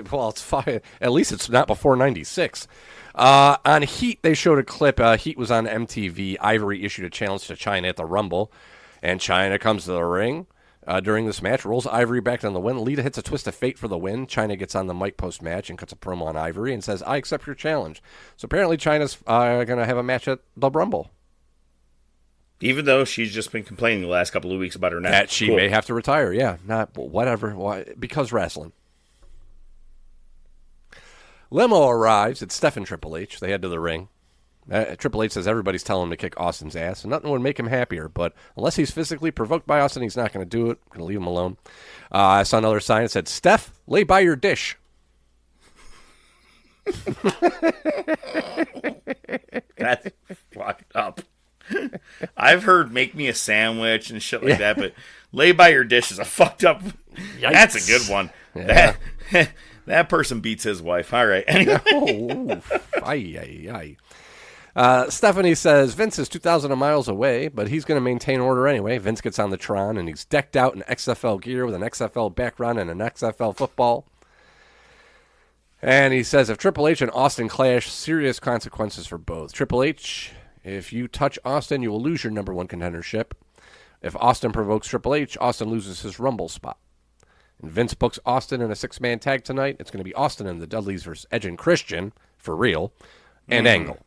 S7: Well, it's fine. At least it's not before 96. On Heat, they showed a clip. Heat was on MTV. Ivory issued a challenge to China at the Rumble, and China comes to the ring during this match, rolls Ivory back on the win. Lita hits a twist of fate for the win. China gets on the mic post-match and cuts a promo on Ivory and says, I accept your challenge. So apparently China's going to have a match at the Rumble.
S8: Even though she's just been complaining the last couple of weeks about her neck.
S7: That she may have to retire, yeah. Not whatever. Why? Because wrestling. Limo arrives. It's Steph and Triple H. They head to the ring. Triple H says everybody's telling him to kick Austin's ass, and nothing would make him happier. But unless he's physically provoked by Austin, he's not going to do it. Going to leave him alone. I saw another sign that said, Steph, lay by your dish.
S8: That's fucked up. I've heard make me a sandwich and shit like that, but lay by your dish is a fucked up.
S7: Yikes.
S8: That's a good one.
S7: Yeah.
S8: That person beats his wife. All right. Anyway.
S7: Stephanie says Vince is 2,000 miles away, but he's going to maintain order anyway. Vince gets on the Tron, and he's decked out in XFL gear with an XFL background and an XFL football. And he says if Triple H and Austin clash, serious consequences for both. Triple H, if you touch Austin, you will lose your number one contendership. If Austin provokes Triple H, Austin loses his Rumble spot. And Vince books Austin in a six-man tag tonight. It's going to be Austin and the Dudleys versus Edge and Christian, for real, and Angle.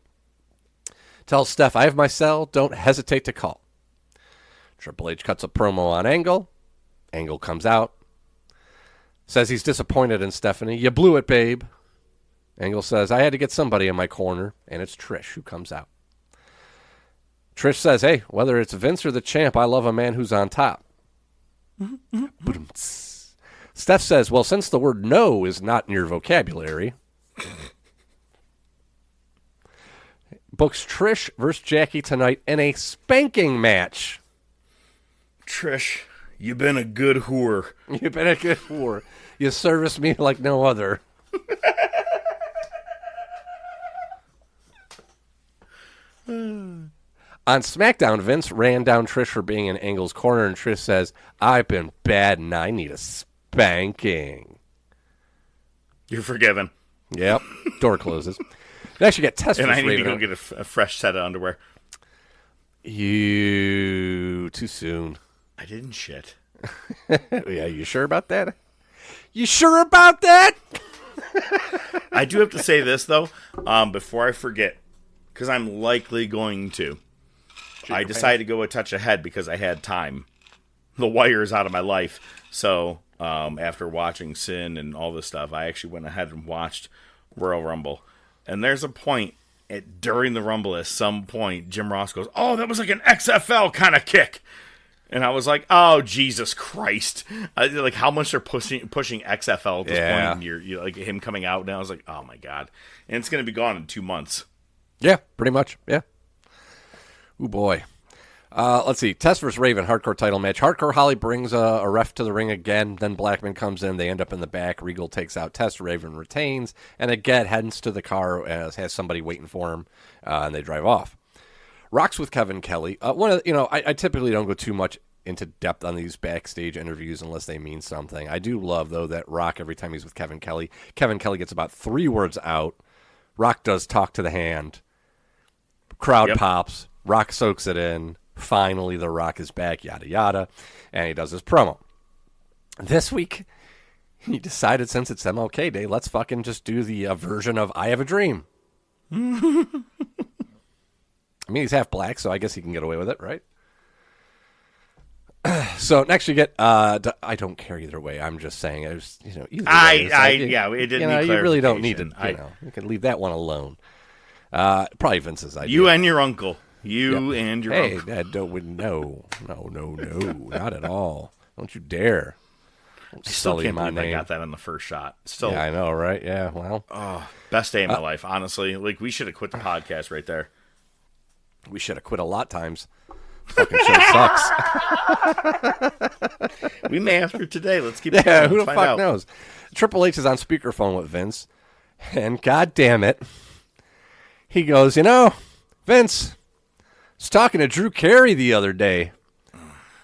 S7: Tell Steph I have my cell. Don't hesitate to call. Triple H cuts a promo on Angle. Angle comes out. Says he's disappointed in Stephanie. You blew it, babe. Angle says, I had to get somebody in my corner, and it's Trish who comes out. Trish says, hey, whether it's Vince or the champ, I love a man who's on top. Steph says, well, since the word no is not in your vocabulary, books Trish versus Jackie tonight in a spanking match.
S8: Trish, you've been a good whore.
S7: You've been a good whore. You service me like no other. On SmackDown, Vince ran down Trish for being in Angle's corner, and Trish says, I've been bad and I need a spanking.
S8: You're forgiven.
S7: Yep. Door closes. Next, you get Test
S8: And
S7: versus
S8: I need to
S7: Raven.
S8: go get a fresh set of underwear.
S7: You too soon.
S8: I didn't shit.
S7: Yeah, you sure about that? You sure about that?
S8: I do have to say this, though, before I forget, because I'm likely going to. I decided to go a touch ahead because I had time. The Wire is out of my life. So, after watching Sin and all this stuff, I actually went ahead and watched Royal Rumble. And there's a point during the Rumble, at some point, Jim Ross goes, oh, that was like an XFL kind of kick. And I was like, oh, Jesus Christ. Like, how much they're pushing XFL at this point. And you're like, him coming out. And I was like, oh, my God. And it's going to be gone in 2 months.
S7: Yeah, pretty much. Yeah. Ooh, boy. Let's see. Test versus Raven, hardcore title match. Hardcore Holly brings a ref to the ring again. Then Blackman comes in. They end up in the back. Regal takes out Test. Raven retains. And again, heads to the car, has somebody waiting for him. And they drive off. Rocks with Kevin Kelly. I typically don't go too much into depth on these backstage interviews unless they mean something. I do love, though, that Rock, every time he's with Kevin Kelly gets about 3 words out. Rock does talk to the hand. Crowd pops. Rock soaks it in. Finally, The Rock is back, yada, yada. And he does his promo. This week, he decided since it's MLK Day, let's fucking just do the version of I Have a Dream. I mean, he's half black, so I guess he can get away with it, right? So next you get, I don't care either way. I'm just saying, it was, either way,
S8: it didn't need
S7: you really don't need to,
S8: clarification.
S7: you can leave that one alone. Probably Vince's idea.
S8: You and your uncle. And your uncle.
S7: Hey, Dad, no, not at all. Don't you dare.
S8: I still can't believe I got that on the first shot. Still,
S7: yeah, I know, right? Yeah, well.
S8: Best day of my life, honestly. Like, we should have quit the podcast right there.
S7: We should have quit a lot times. Fucking show sucks.
S8: We may after today. Let's keep
S7: going. Who the
S8: fuck
S7: out. Knows? Triple H is on speakerphone with Vince, and God damn it, he goes, Vince, I was talking to Drew Carey the other day.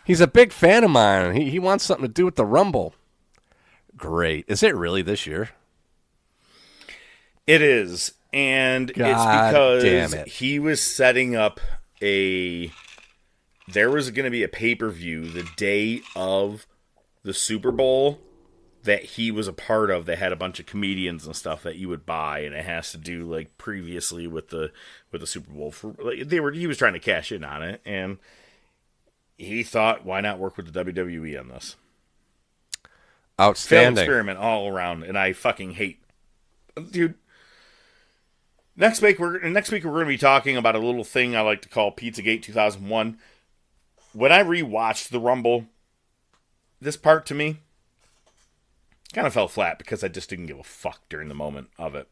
S7: He's a big fan of mine. He wants something to do with the Rumble. Great. Is it really this year?
S8: It is. And
S7: God
S8: it's because he was setting up there was going to be a pay-per-view the day of the Super Bowl that he was a part of. They had a bunch of comedians and stuff that you would buy, and it has to do like previously with the Super Bowl. He was trying to cash in on it, and he thought, why not work with the WWE on this?
S7: Outstanding.
S8: Failed experiment all around, and I fucking hate, dude. Next week we're going to be talking about a little thing I like to call Pizzagate 2001. When I rewatched the Rumble, this part to me kind of fell flat because I just didn't give a fuck during the moment of it.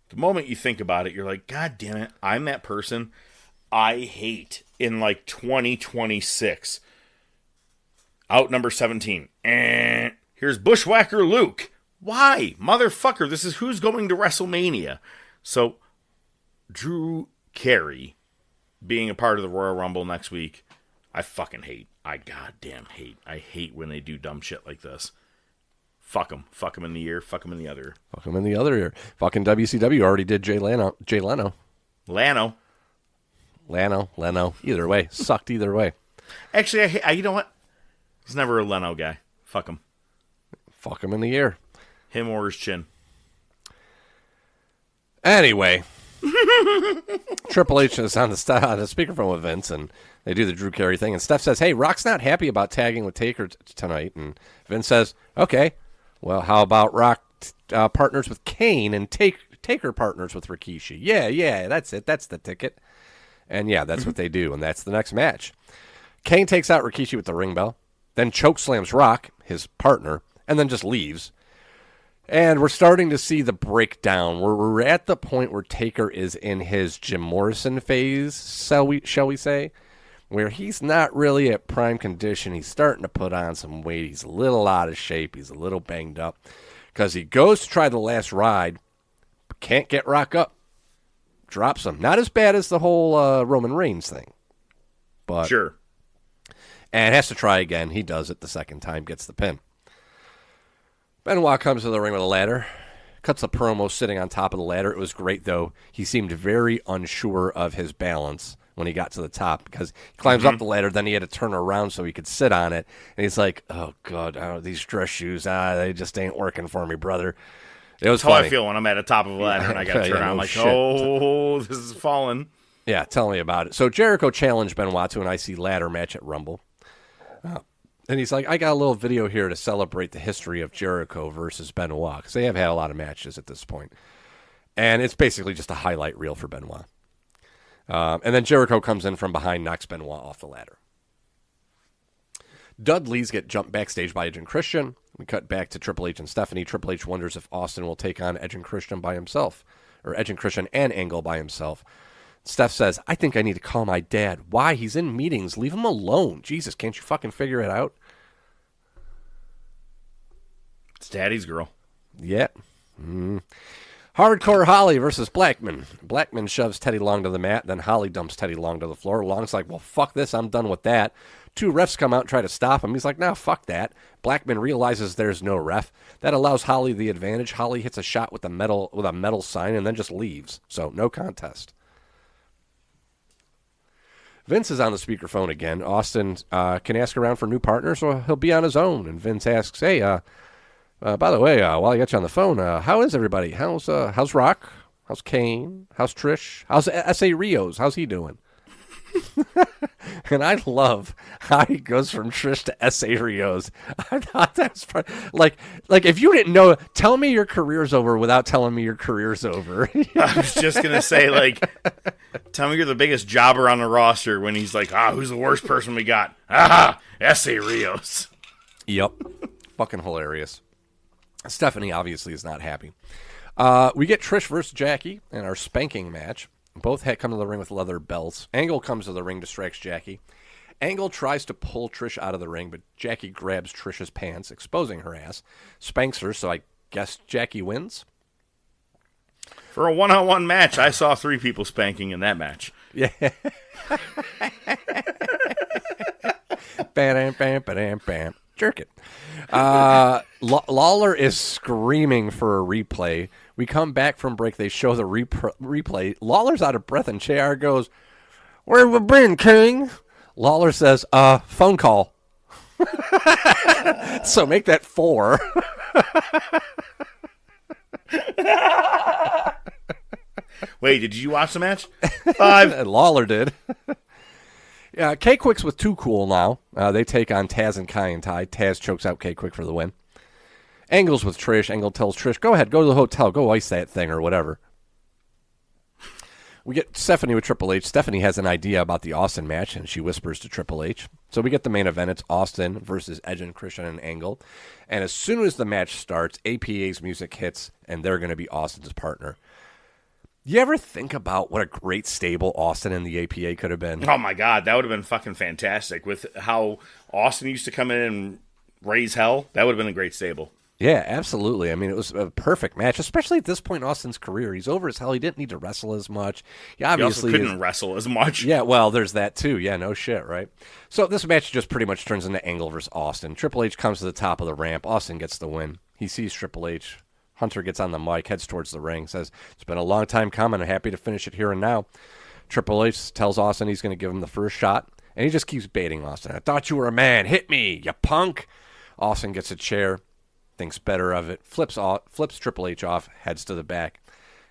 S8: The moment you think about it, you're like, God damn it, I'm that person I hate in like 2026. Out number 17. Here's Bushwhacker Luke. Why? Motherfucker, this is who's going to WrestleMania. So, Drew Carey being a part of the Royal Rumble next week, I fucking hate. I goddamn hate. I hate when they do dumb shit like this. Fuck them. Fuck them in the ear. Fuck them in the other ear.
S7: Fuck them in the other ear. Fucking WCW already did Jay Leno.
S8: Lano.
S7: Either way. Sucked either way.
S8: Actually, you know what? I was never a Leno guy. Fuck him.
S7: Fuck him in the ear.
S8: Him or his chin.
S7: Anyway. Triple H is on the speakerphone with Vince, and they do the Drew Carey thing. And Steph says, hey, Rock's not happy about tagging with Taker tonight. And Vince says, okay, well, how about Rock partners with Kane and Taker partners with Rikishi? Yeah, that's it. That's the ticket. And yeah, that's what they do, and that's the next match. Kane takes out Rikishi with the ring bell, then chokeslams Rock, his partner, and then just leaves. And we're starting to see the breakdown. We're at the point where Taker is in his Jim Morrison phase, shall we say, where he's not really at prime condition. He's starting to put on some weight. He's a little out of shape. He's a little banged up because he goes to try the last ride, but can't get Rock up. Drops him. Not as bad as the whole Roman Reigns thing, but
S8: sure.
S7: And has to try again. He does it the second time, gets the pin. Benoit comes to the ring with a ladder, cuts a promo sitting on top of the ladder. It was great, though. He seemed very unsure of his balance when he got to the top because he climbs up the ladder, then he had to turn around so he could sit on it. And he's like, oh, God, these dress shoes, they just ain't working for me, brother. It was funny.
S8: How I feel when I'm at the top of a ladder and I got to turn around. I'm like, this is falling.
S7: Yeah, tell me about it. So Jericho challenged Benoit to an IC ladder match at Rumble. And he's like, I got a little video here to celebrate the history of Jericho versus Benoit, because they have had a lot of matches at this point. And it's basically just a highlight reel for Benoit. And then Jericho comes in from behind, knocks Benoit off the ladder. Dudley's get jumped backstage by Edge and Christian. We cut back to Triple H and Stephanie. Triple H wonders if Austin will take on Edge and Christian by himself, or Edge and Christian and Angle by himself. Steph says, I think I need to call my dad. Why? He's in meetings. Leave him alone. Jesus, can't you fucking figure it out?
S8: It's Daddy's girl.
S7: Yeah. Hardcore Holly versus Blackman. Blackman shoves Teddy Long to the mat, then Holly dumps Teddy Long to the floor. Long's like, well, fuck this. I'm done with that. Two refs come out and try to stop him. He's like, no, fuck that. Blackman realizes there's no ref. That allows Holly the advantage. Holly hits a shot with a metal sign and then just leaves. So no contest. Vince is on the speakerphone again. Austin can ask around for new partners or he'll be on his own. And Vince asks, hey, by the way, while I got you on the phone, how is everybody? How's Rock? How's Kane? How's Trish? How's S.A. Rios? How's he doing? And I love how he goes from Trish to S.A. Rios. I thought that's like if you didn't know, tell me your career's over without telling me your career's over.
S8: I was just gonna say, like, tell me you're the biggest jobber on the roster when he's like, who's the worst person we got? S.A. Rios.
S7: Yep, fucking hilarious. Stephanie obviously is not happy. We get Trish versus Jackie in our spanking match. Both come to the ring with leather belts. Angle comes to the ring, distracts Jackie. Angle tries to pull Trish out of the ring, but Jackie grabs Trish's pants, exposing her ass, spanks her, so I guess Jackie wins.
S8: For a one-on-one match, I saw 3 people spanking in that match.
S7: Yeah. Bam. Jerk it. Lawler is screaming for a replay. We come back from break. They show the replay. Lawler's out of breath, and JR goes, "Where have we been, King?" Lawler says, phone call. So make that 4.
S8: Wait, did you watch the match? 5.
S7: Lawler did. Yeah, K-Quick's with Too Cool now. They take on Taz and Kai and Tai. Taz chokes out K-Quick for the win. Angle's with Trish. Angle tells Trish, go ahead, go to the hotel, go ice that thing or whatever. We get Stephanie with Triple H. Stephanie has an idea about the Austin match, and she whispers to Triple H. So we get the main event. It's Austin versus Edge and Christian and Angle. And as soon as the match starts, APA's music hits, and they're going to be Austin's partner. You ever think about what a great stable Austin and the APA could have been?
S8: Oh, my God. That would have been fucking fantastic. With how Austin used to come in and raise hell, that would have been a great stable.
S7: Yeah, absolutely. I mean, it was a perfect match, especially at this point in Austin's career. He's over as hell. He didn't need to wrestle as much. He obviously
S8: couldn't wrestle as much.
S7: Yeah, well, there's that too. Yeah, no shit, right? So this match just pretty much turns into Angle versus Austin. Triple H comes to the top of the ramp. Austin gets the win. He sees Triple H. Hunter gets on the mic, heads towards the ring, says, it's been a long time coming. I'm happy to finish it here and now. Triple H tells Austin he's going to give him the first shot, and he just keeps baiting Austin. I thought you were a man. Hit me, you punk. Austin gets a chair, thinks better of it, flips Triple H off, heads to the back.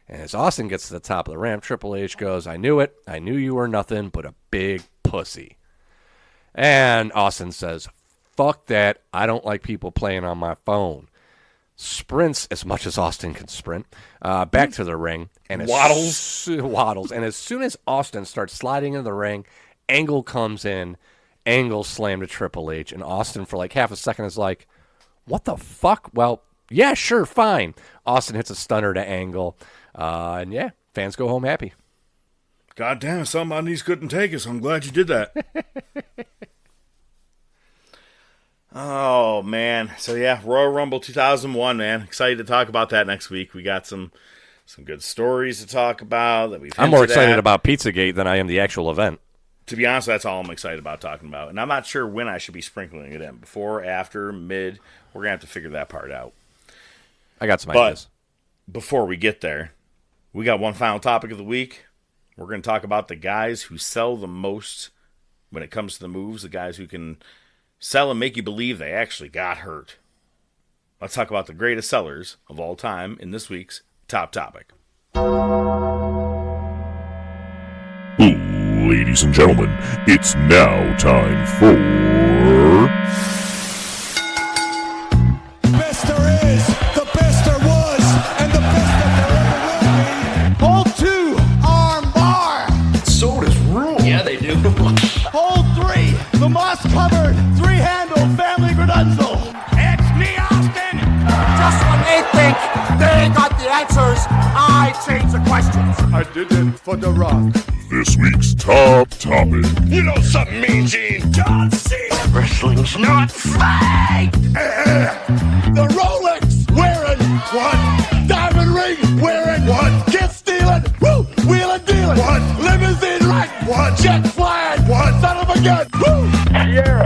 S7: And as Austin gets to the top of the ramp, Triple H goes, I knew it. I knew you were nothing but a big pussy. And Austin says, fuck that. I don't like people playing on my phone. Sprints as much as Austin can sprint back to the ring. And waddles. And as soon as Austin starts sliding in the ring, Angle comes in. Angle slammed to Triple H. And Austin, for like half a second, is like, what the fuck? Well, yeah, sure, fine. Austin hits a stunner to Angle. And yeah, fans go home happy.
S8: God damn, somebody's couldn't take us. I'm glad you did that. Oh, man. So, yeah, Royal Rumble 2001, man. Excited to talk about that next week. We got some good stories to talk about. That I'm
S7: more excited about Pizzagate than I am the actual event.
S8: To be honest, that's all I'm excited about talking about. And I'm not sure when I should be sprinkling it in. Before, after, mid. We're going to have to figure that part out.
S7: I got some ideas.
S8: Before we get there, we got one final topic of the week. We're going to talk about the guys who sell the most when it comes to the moves, the guys who can sell and make you believe they actually got hurt. Let's talk about the greatest sellers of all time in this week's Top Topic.
S9: Ladies and gentlemen, it's now time for...
S2: Best there is, the best there was, and the best that there ever will be. Hold 2, arm bar.
S12: Sodas rule. Yeah, they do.
S2: Hold 3, the moss-covered, 3-handle family gradunzel. It's me, Austin.
S12: Just when they think they got the answers, I change the questions.
S2: I did it for The Rock.
S9: This week's Top Topic.
S2: You know something, Mean Gene? John Cena.
S12: Wrestling's not fake.
S2: The Rolex wearing one. Diamond ring wearing one. Kiss stealing. Woo. Wheeling dealing. One. Limousine riding. One. Jet flying. One. Son of a gun. Woo.
S12: Sierra.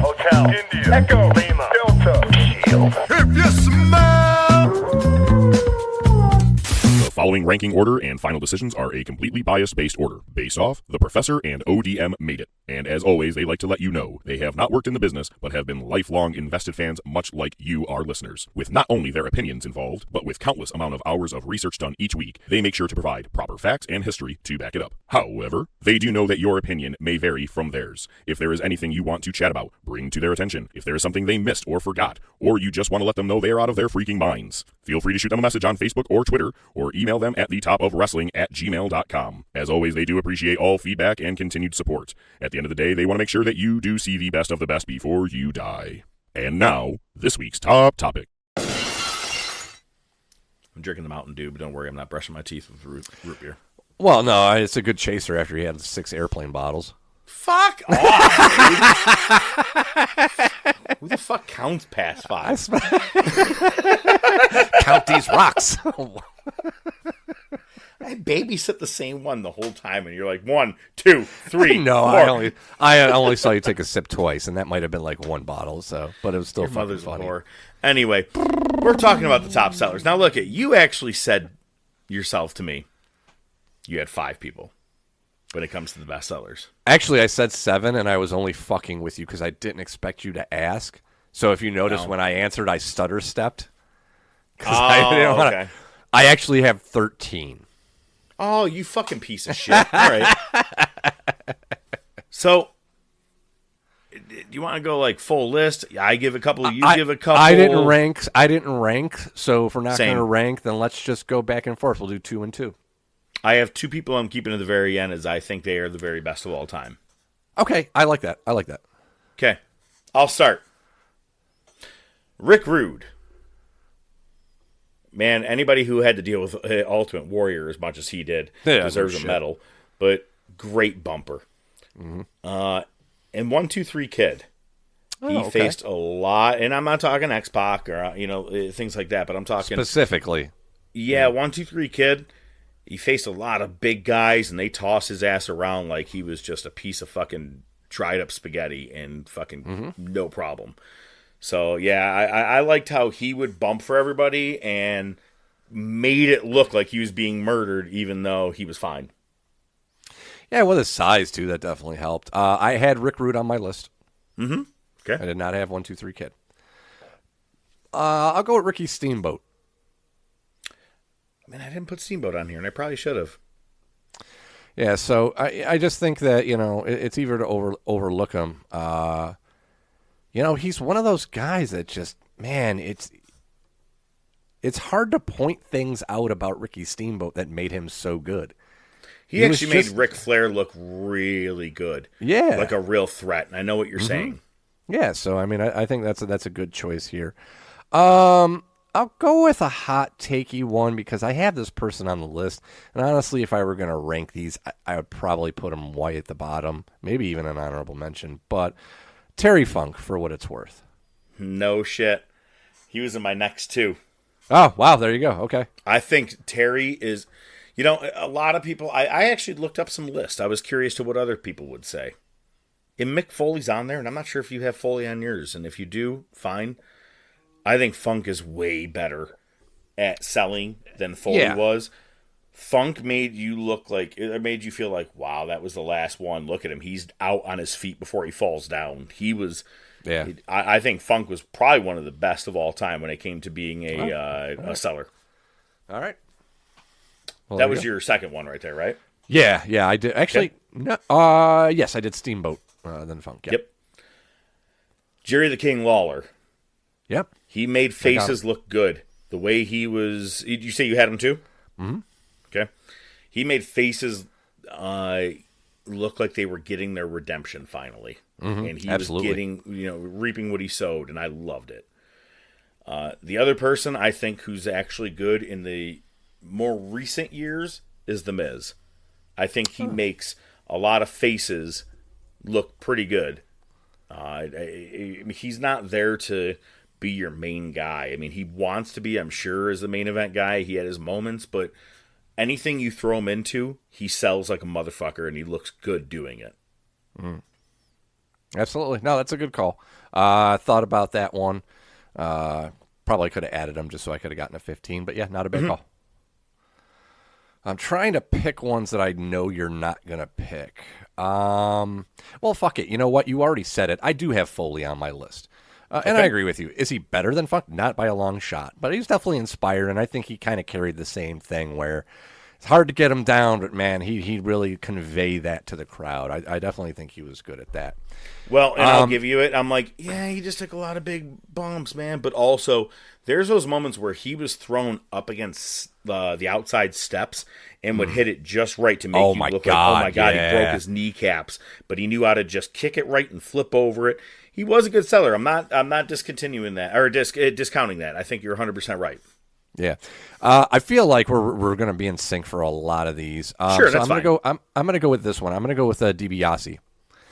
S9: following ranking order and final decisions are a completely bias-based order, based off The Professor and ODM made it. And as always, they like to let you know they have not worked in the business, but have been lifelong invested fans much like you, our listeners. With not only their opinions involved, but with countless amount of hours of research done each week, they make sure to provide proper facts and history to back it up. However, they do know that your opinion may vary from theirs. If there is anything you want to chat about, bring to their attention. If there is something they missed or forgot, or you just want to let them know they are out of their freaking minds, feel free to shoot them a message on Facebook or Twitter, or email them at thetopofwrestling@gmail.com. As always, they do appreciate all feedback and continued support. At the end of the day, they want to make sure that you do see the best of the best before you die. And now, this week's top topic.
S8: I'm drinking the Mountain Dew, but don't worry, I'm not brushing my teeth with root beer.
S7: Well, no, it's a good chaser after he had 6 airplane bottles.
S8: Fuck off, dude. Who the fuck counts past 5?
S7: Count these rocks.
S8: I babysit the same one the whole time, and you're like 1, 2, 3.
S7: No,
S8: 4.
S7: I only saw you take a sip twice, and that might have been like 1 bottle. So, but it was still
S8: Your
S7: fucking
S8: mother's
S7: funny.
S8: whore. Anyway, we're talking about the top sellers. Now, look, you actually said yourself to me you had 5 people when it comes to the best sellers.
S7: Actually, I said 7, and I was only fucking with you because I didn't expect you to ask. So if you notice, when I answered, I stutter stepped.
S8: Okay.
S7: I actually have 13.
S8: Oh, you fucking piece of shit. All right. So, do you want to go like full list? I give a couple, you give a couple.
S7: I didn't rank. So if we're not going
S8: Same.
S7: to rank, then let's just go back and forth. We'll do 2 and 2.
S8: I have 2 people I'm keeping to the very end as I think they are the very best of all time.
S7: Okay, I like that.
S8: Okay, I'll start. Rick Rude. Man, anybody who had to deal with Ultimate Warrior as much as he did deserves a medal. But great bumper.
S7: Mm-hmm.
S8: And 1, 2, 3 Kid. He faced a lot, and I'm not talking X-Pac or things like that, but I'm talking
S7: specifically.
S8: Yeah, 1, 2, 3 Kid. He faced a lot of big guys, and they tossed his ass around like he was just a piece of fucking dried up spaghetti and fucking no problem. So, yeah, I liked how he would bump for everybody and made it look like he was being murdered even though he was fine.
S7: Yeah, with his size, too, that definitely helped. I had Rick Rude on my list.
S8: Mm-hmm. Okay.
S7: I did not have 1, 2, 3 Kid. I'll go with Ricky Steamboat.
S8: Man, I didn't put Steamboat on here, and I probably should have.
S7: Yeah, so I just think that, it's easier to overlook him. He's one of those guys that just, man, it's hard to point things out about Ricky Steamboat that made him so good.
S8: He actually made Ric Flair look really good.
S7: Yeah.
S8: Like a real threat, and I know what you're saying.
S7: Yeah, so, I think that's a good choice here. I'll go with a hot takey one because I have this person on the list, and honestly, if I were going to rank these, I would probably put him way at the bottom, maybe even an honorable mention, but Terry Funk, for what it's worth.
S8: No shit. He was in my next 2.
S7: Oh, wow, there you go. Okay.
S8: I think Terry is, a lot of people, I actually looked up some lists. I was curious to what other people would say. And Mick Foley's on there, and I'm not sure if you have Foley on yours, and if you do, fine. I think Funk is way better at selling than Foley was. Funk made you look like, it made you feel like, wow, that was the last one. Look at him. He's out on his feet before he falls down. He was, I think Funk was probably one of the best of all time when it came to being a seller.
S7: All right. Well,
S8: that was your second one right there, right?
S7: Yeah, I did. Actually, no, yes, I did Steamboat, then Funk.
S8: Yep. Jerry the King Lawler.
S7: Yep.
S8: He made faces look good. The way he was... Did you say you had him too?
S7: Mm-hmm.
S8: Okay. He made faces look like they were getting their redemption finally.
S7: Mm-hmm.
S8: And he was getting, reaping what he sowed, and I loved it. The other person I think who's actually good in the more recent years is The Miz. I think he makes a lot of faces look pretty good. He's not there to be your main guy. I mean, he wants to be, I'm sure, as the main event guy. He had his moments, but anything you throw him into, he sells like a motherfucker, and he looks good doing it.
S7: Mm. Absolutely. No, that's a good call. Thought about that one. Probably could have added him just so I could have gotten a 15, but yeah, not a bad call. I'm trying to pick ones that I know you're not going to pick. Well, fuck it. You know what? You already said it. I do have Foley on my list. And I agree with you. Is he better than Funk? Not by a long shot. But he's definitely inspired, and I think he kind of carried the same thing where it's hard to get him down, but, man, he really conveyed that to the crowd. I definitely think he was good at that.
S8: Well, and I'll give you it. I'm like, yeah, he just took a lot of big bumps, man. But also, there's those moments where he was thrown up against the outside steps and would hit it just right to make you look like, oh, my God, he broke his kneecaps. But he knew how to just kick it right and flip over it. He was a good seller. I'm not discontinuing that or discounting that. I think you're 100% right.
S7: Yeah, I feel like we're going to be in sync for a lot of these.
S8: Sure,
S7: so
S8: that's
S7: I'm
S8: fine.
S7: I'm going to go with this one. I'm going to go with DiBiase.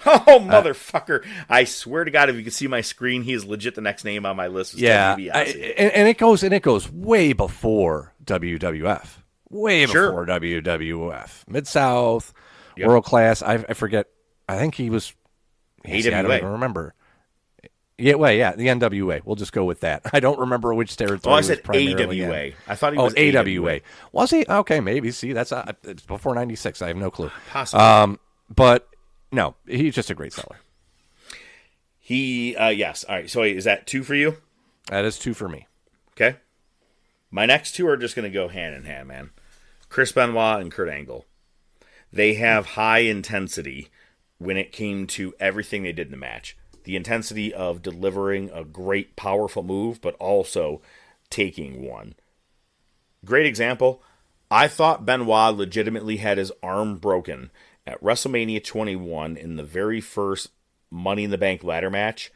S8: Oh, motherfucker. I swear to God, if you can see my screen, he is legit the next name on my list.
S7: Yeah,
S8: DiBiase.
S7: and it goes way before WWF. Way before WWF. Mid-South, World Class. I forget. I think he was...
S8: AWA.
S7: I don't even remember. The NWA. We'll just go with that. I don't remember which territory.
S8: Oh, I said
S7: primarily
S8: AWA.
S7: in.
S8: I thought he was
S7: AWA. Was he? Okay, maybe. See, that's it's before 96. I have no clue.
S8: Possibly.
S7: But no, he's just a great seller.
S8: Yes. All right. So wait, is that 2 for you?
S7: That is 2 for me.
S8: Okay. My next 2 are just going to go hand in hand, man. Chris Benoit and Kurt Angle. They have high intensity when it came to everything they did in the match. The intensity of delivering a great, powerful move, but also taking one. Great example. I thought Benoit legitimately had his arm broken at WrestleMania 21 in the very first Money in the Bank ladder match.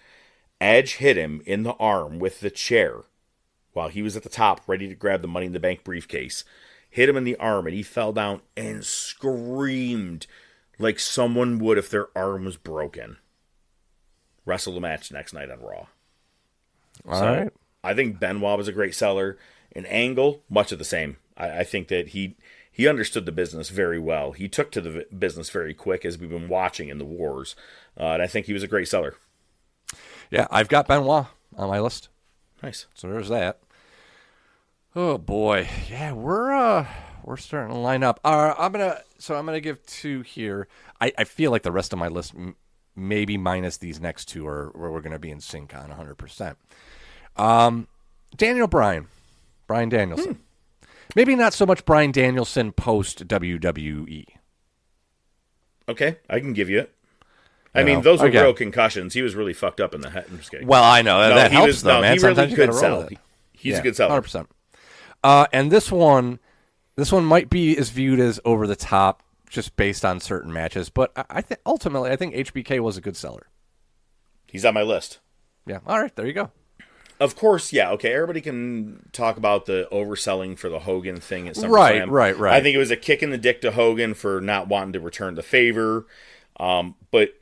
S8: Edge hit him in the arm with the chair while he was at the top ready to grab the Money in the Bank briefcase. Hit him in the arm, and he fell down and screamed like someone would if their arm was broken. Wrestled the match next night on Raw.
S7: All right.
S8: I think Benoit was a great seller. And Angle, much of the same. I think that he understood the business very well. He took to the business very quick, as we've been watching in the wars. And I think he was a great seller.
S7: Yeah, I've got Benoit on my list.
S8: Nice.
S7: So there's that. Oh boy, yeah, we're starting to line up. I'm gonna give 2 here. I feel like the rest of my list, maybe minus these next 2, are where we're gonna be in sync on 100%. Brian Danielson. Maybe not so much Brian Danielson post WWE.
S8: Okay, I can give you it. I mean, those were real concussions. He was really fucked up in the head. I'm just kidding.
S7: Well, I know that helps, though, man.
S8: He
S7: Sometimes
S8: really
S7: you
S8: could sell. He's a good seller.
S7: 100%. And this one might be as viewed as over the top, just based on certain matches. But I think ultimately, I think HBK was a good seller.
S8: He's on my list.
S7: Yeah. All right. There you go.
S8: Of course, yeah. Okay, everybody can talk about the overselling for the Hogan thing at SummerSlam.
S7: Right.
S8: I think it was a kick in the dick to Hogan for not wanting to return the favor. But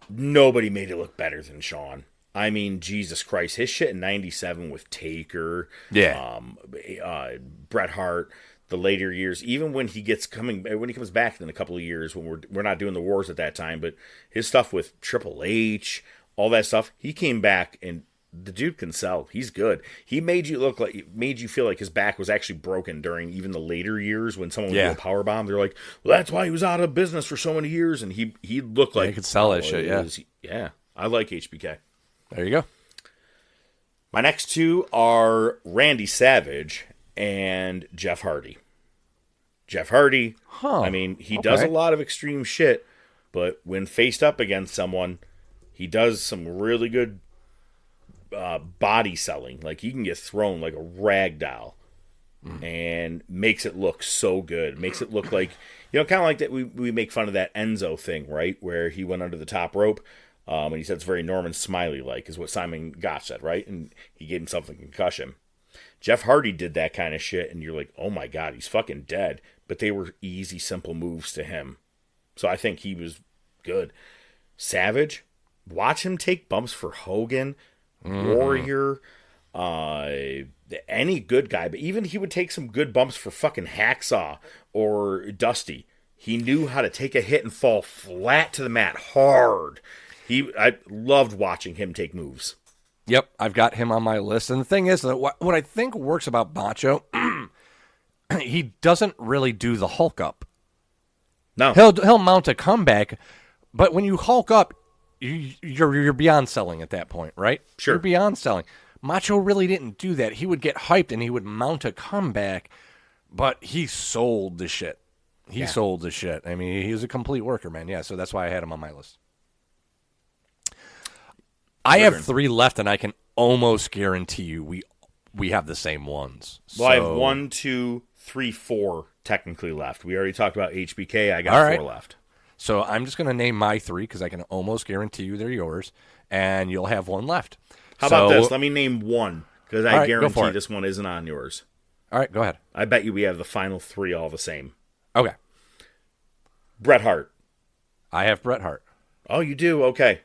S8: nobody made it look better than Shawn. I mean, Jesus Christ, his shit in '97 with Taker, Bret Hart, the later years, even when he comes back in a couple of years, when we're not doing the wars at that time, but his stuff with Triple H, all that stuff, he came back and the dude can sell. He's good. He made you feel like his back was actually broken during even the later years when someone would do a power bomb. They're like, well, that's why he was out of business for so many years, and he looked like
S7: he could sell that shit.
S8: Yeah. I like HBK.
S7: There you go.
S8: My next 2 are Randy Savage and Jeff Hardy. Jeff Hardy, I mean, he does a lot of extreme shit, but when faced up against someone, he does some really good body selling. Like, he can get thrown like a rag doll and makes it look so good. Makes it look like, kind of like that. We make fun of that Enzo thing, right? Where he went under the top rope. And he said it's very Norman Smiley-like, is what Simon Gotch said, right? And he gave himself a concussion. Jeff Hardy did that kind of shit, and you're like, oh my God, he's fucking dead. But they were easy, simple moves to him. So I think he was good. Savage, watch him take bumps for Hogan, Warrior, any good guy. But even he would take some good bumps for fucking Hacksaw or Dusty. He knew how to take a hit and fall flat to the mat hard. I loved watching him take moves.
S7: Yep, I've got him on my list. And the thing is, that what I think works about Macho he doesn't really do the Hulk up.
S8: No.
S7: He'll mount a comeback, but when you Hulk up, you're beyond selling at that point, right?
S8: Sure.
S7: You're beyond selling. Macho really didn't do that. He would get hyped and he would mount a comeback, but he sold the shit. He sold the shit. I mean, he was a complete worker, man. Yeah, so that's why I had him on my list. I have 3 left, and I can almost guarantee you we have the same ones.
S8: Well, I have 1, 2, 3, 4 technically left. We already talked about HBK. I got 4 left.
S7: So I'm just going to name my 3 because I can almost guarantee you they're yours, and you'll have 1 left.
S8: How about this? Let me name 1 because I guarantee this one isn't on yours.
S7: All right, go ahead.
S8: I bet you we have the final 3 all the same.
S7: Okay.
S8: Bret Hart.
S7: I have Bret Hart.
S8: Oh, you do? Okay.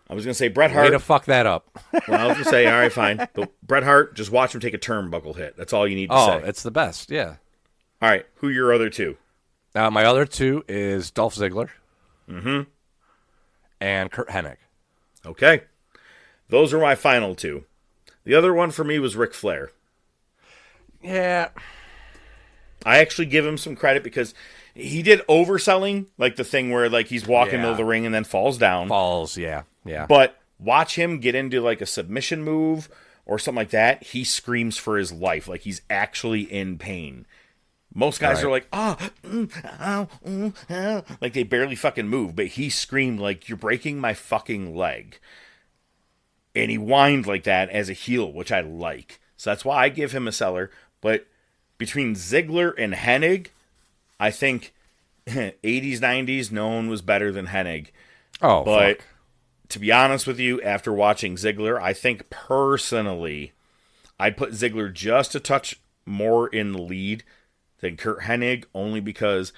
S8: I was going to say Bret Hart.
S7: Way to fuck that up.
S8: Well, I was going to say, all right, fine. But Bret Hart, just watch him take a turnbuckle hit. That's all you need to say.
S7: Oh, it's the best, yeah.
S8: All right, who are your other 2?
S7: My other 2 is Dolph Ziggler.
S8: Mm-hmm.
S7: And Kurt Hennig.
S8: Okay. Those are my final 2. The other one for me was Ric Flair.
S7: Yeah.
S8: I actually give him some credit because he did overselling, like the thing where like he's walking in the middle of the ring and then falls down.
S7: Yeah.
S8: But watch him get into like a submission move or something like that. He screams for his life, like he's actually in pain. Most guys are like, like they barely fucking move, but he screamed like, you're breaking my fucking leg. And he whined like that as a heel, which I like. So that's why I give him a seller. But between Ziggler and Hennig, I think 80s, 90s, no one was better than Hennig.
S7: Oh,
S8: but
S7: fuck.
S8: To be honest with you, after watching Ziggler, I think personally, I'd put Ziggler just a touch more in the lead than Kurt Hennig, only because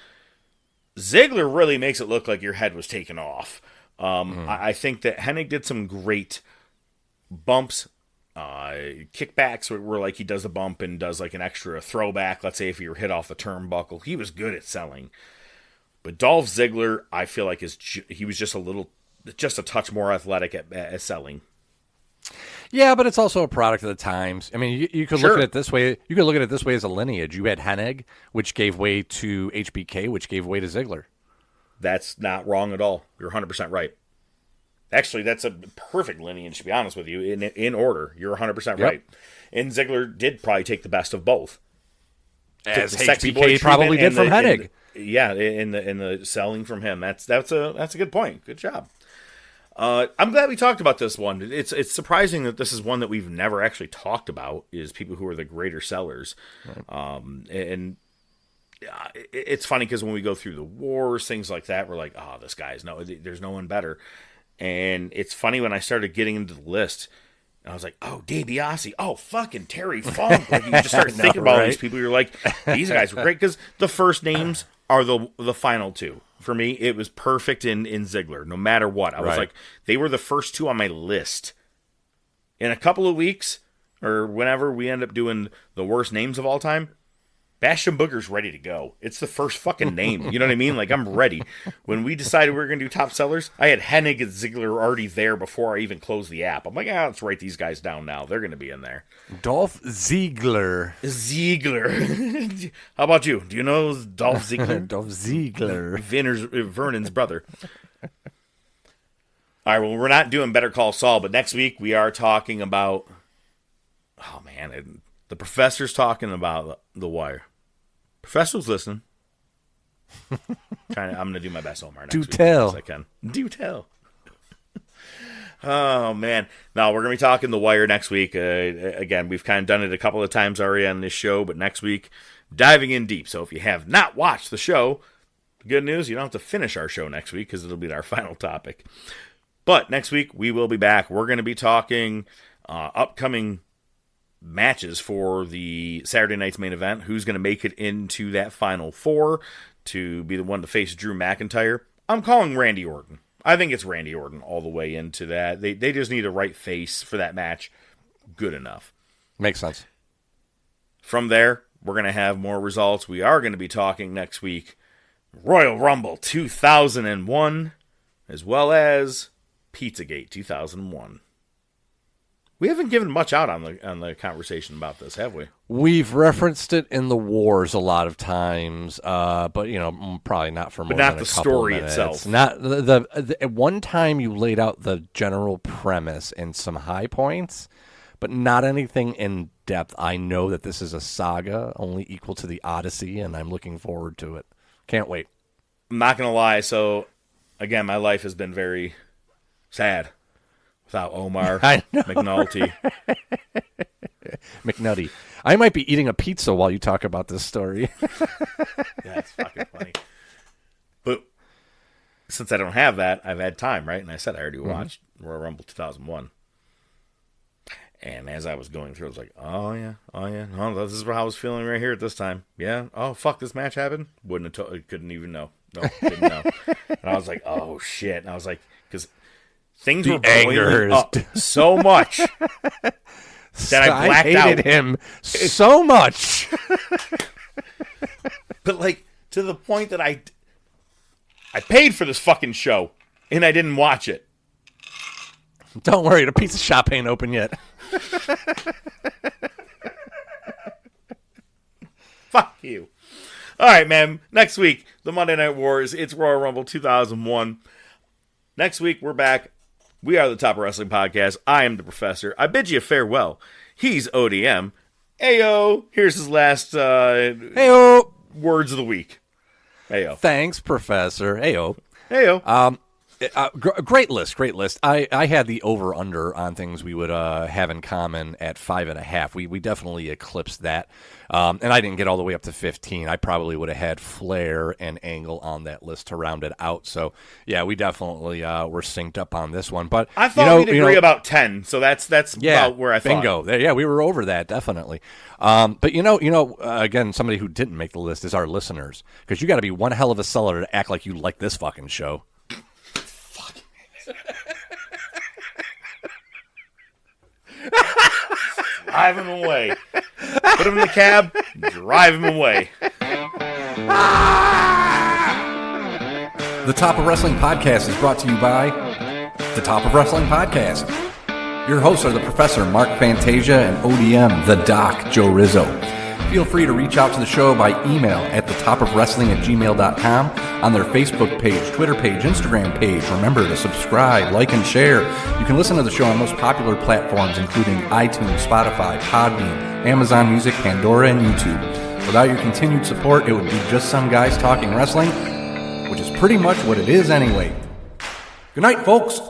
S8: Ziggler really makes it look like your head was taken off. I think that Hennig did some great bumps, kickbacks where like he does a bump and does like an extra throwback. Let's say if you were hit off the turnbuckle, he was good at selling. But Dolph Ziggler, I feel like he was just a touch more athletic at selling.
S7: Yeah, but it's also a product of the times. I mean, you could look at it this way. You could look at it this way as a lineage. You had Hennig, which gave way to HBK, which gave way to Ziggler.
S8: That's not wrong at all. You're 100% right. Actually, that's a perfect lineage, to be honest with you, in order. You're 100% right. And Ziggler did probably take the best of both.
S7: As HBK probably did from Hennig.
S8: In the selling from him. That's a good point. Good job. I'm glad we talked about this one. It's surprising that this is one that we've never actually talked about, is people who are the greater sellers. Right. It's funny because when we go through the wars, things like that, we're like, oh, there's no one better. And it's funny when I started getting into the list, and I was like, oh, DiBiase, oh, fucking Terry Funk. Like, you just start thinking about these people. You're like, these guys were great, because the first names are the final 2. For me, it was perfect in Ziggler, no matter what. I was like, they were the first 2 on my list. In a couple of weeks, or whenever we end up doing the worst names of all time, Bastion Booger's ready to go. It's the first fucking name. You know what I mean? Like, I'm ready. When we decided we were going to do top sellers, I had Hennig and Ziggler already there before I even closed the app. I'm like, let's write these guys down now. They're going to be in there.
S7: Dolph Ziggler.
S8: How about you? Do you know Dolph Ziggler?
S7: Dolph Ziggler.
S8: Vernon's brother. All right, well, we're not doing Better Call Saul, but next week we are talking about... Oh, man. The professor's talking about The Wire. Professor's listening. I'm going to do my best Omar next week.
S7: Do tell.
S8: As I can. Do tell. Oh, man. No, we're going to be talking The Wire next week. Again, we've kind of done it a couple of times already on this show, but next week, diving in deep. So if you have not watched the show, the good news, you don't have to finish our show next week because it'll be our final topic. But next week, we will be back. We're going to be talking upcoming matches for the Saturday night's main event. Who's going to make it into that final 4 to be the one to face Drew McIntyre? I'm calling Randy Orton. I think it's Randy Orton all the way into that. They just need a right face for that match. Good enough.
S7: Makes sense.
S8: From there, we're going to have more results. We are going to be talking next week Royal Rumble 2001 as well as Pizzagate 2001. We haven't given much out on the conversation about this, have we?
S7: We've referenced it in the wars a lot of times, but probably not for more
S8: not
S7: than a
S8: the
S7: couple
S8: story
S7: minutes.
S8: itself.
S7: Not the at one time you laid out the general premise and some high points, but not anything in depth. I know that this is a saga only equal to the Odyssey, and I'm looking forward to it. Can't wait.
S8: I'm not gonna lie. So, again, my life has been very sad without Omar McNulty.
S7: McNutty. I might be eating a pizza while you talk about this story.
S8: That's fucking funny. But since I don't have that, I've had time, right? And I said I already watched Royal Rumble 2001. And as I was going through, I was like, oh, yeah. Oh, this is how I was feeling right here at this time. Yeah. Oh, fuck, this match happened? Couldn't even know. No, didn't know. And I was like, oh, shit. And I was like, because things were boiling up so much that I blacked out.
S7: I hated him so much.
S8: But, like, to the point that I paid for this fucking show, and I didn't watch it.
S7: Don't worry, the pizza shop ain't open yet.
S8: Fuck you. All right, man. Next week, the Monday Night Wars. It's Royal Rumble 2001. Next week, we're back. We are the Top of Wrestling Podcast. I am the Professor. I bid you farewell. He's ODM. Ayo. Here's his last
S7: Ayo.
S8: Words of the week. Ayo.
S7: Thanks, Professor. Ayo.
S8: Ayo.
S7: Great list. I had the over-under on things we would have in common at 5.5. We definitely eclipsed that. And I didn't get all the way up to 15. I probably would have had Flair and Angle on that list to round it out. So, yeah, we definitely were synced up on this one. But
S8: I thought we'd agree about 10, so that's about where I thought.
S7: Bingo. Yeah, we were over that, definitely. But, again, somebody who didn't make the list is our listeners. Because you got to be one hell of a seller to act like you like this fucking show.
S8: Drive him away. Put him in the cab, drive him away.
S5: The Top of Wrestling Podcast is brought to you by The Top of Wrestling Podcast. Your hosts are the Professor Mark Fantasia and ODM The Doc Joe Rizzo. Feel free to reach out to the show by email at thetopofwrestling@gmail.com, on their Facebook page, Twitter page, Instagram page. Remember to subscribe, like, and share. You can listen to the show on most popular platforms, including iTunes, Spotify, Podbean, Amazon Music, Pandora, and YouTube. Without your continued support, it would be just some guys talking wrestling, which is pretty much what it is anyway. Good night, folks.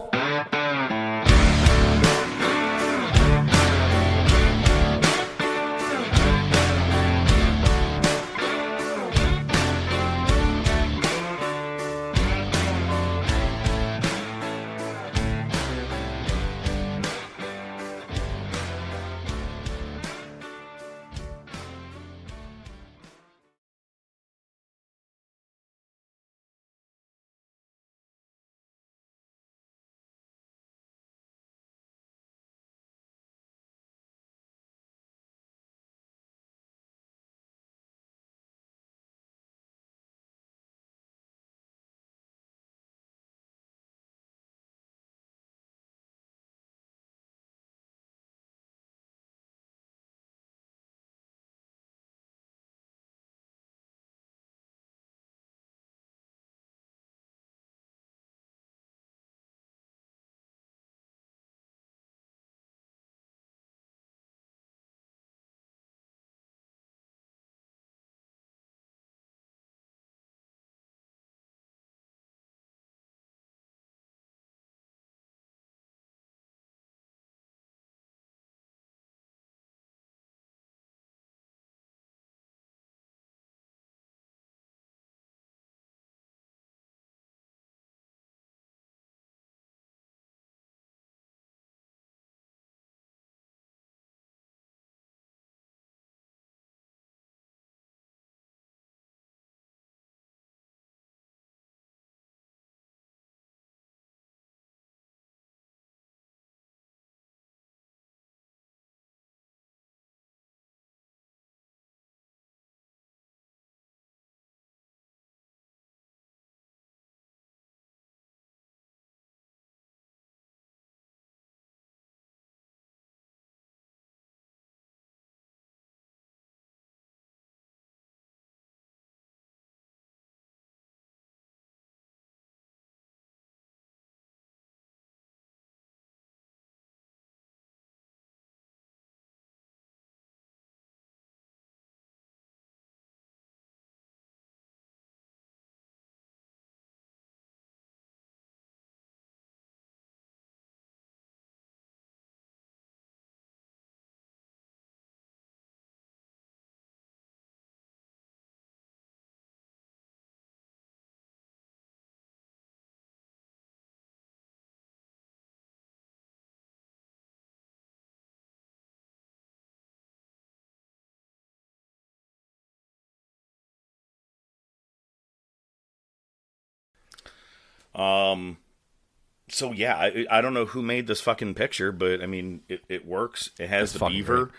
S8: So yeah, I don't know who made this fucking picture, but I mean, it works. It has the beaver.
S7: Great.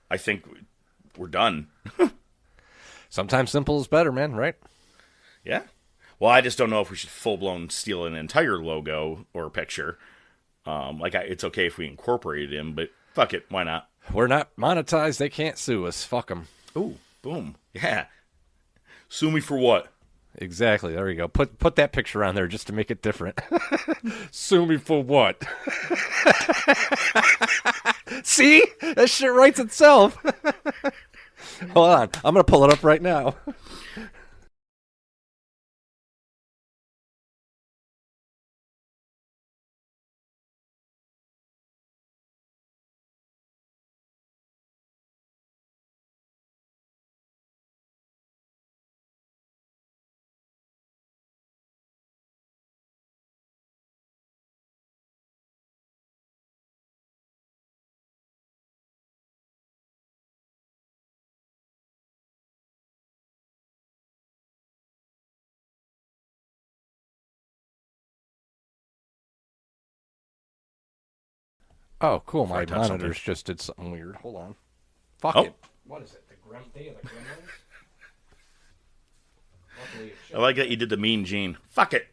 S8: I think we're done.
S7: Sometimes simple is better, man, right?
S8: Yeah. Well, I just don't know if we should full-blown steal an entire logo or picture. It's okay if we incorporate it in, but fuck it, why not?
S7: We're not monetized. They can't sue us. Fuck them.
S8: Ooh, boom. Yeah. Sue me for what?
S7: Exactly. There you go. Put that picture on there just to make it different. Sue me for what? See? That shit writes itself. Hold on. I'm going to pull it up right now. Oh, cool. My monitors just did something weird. Hold on. Fuck it. What is it? The Day of the Gremlins?
S8: I like that you did the Mean Gene. Fuck it.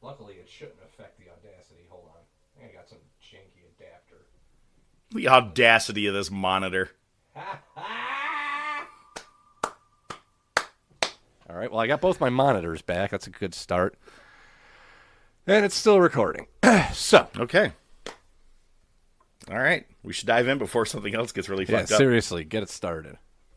S7: Luckily, it shouldn't affect the Audacity. Hold on. I think I got some janky adapter.
S8: The audacity of this monitor.
S7: All right. Well, I got both my monitors back. That's a good start. And it's still recording.
S8: Okay. All right. We should dive in before something else gets really fucked up.
S7: Seriously, get it started.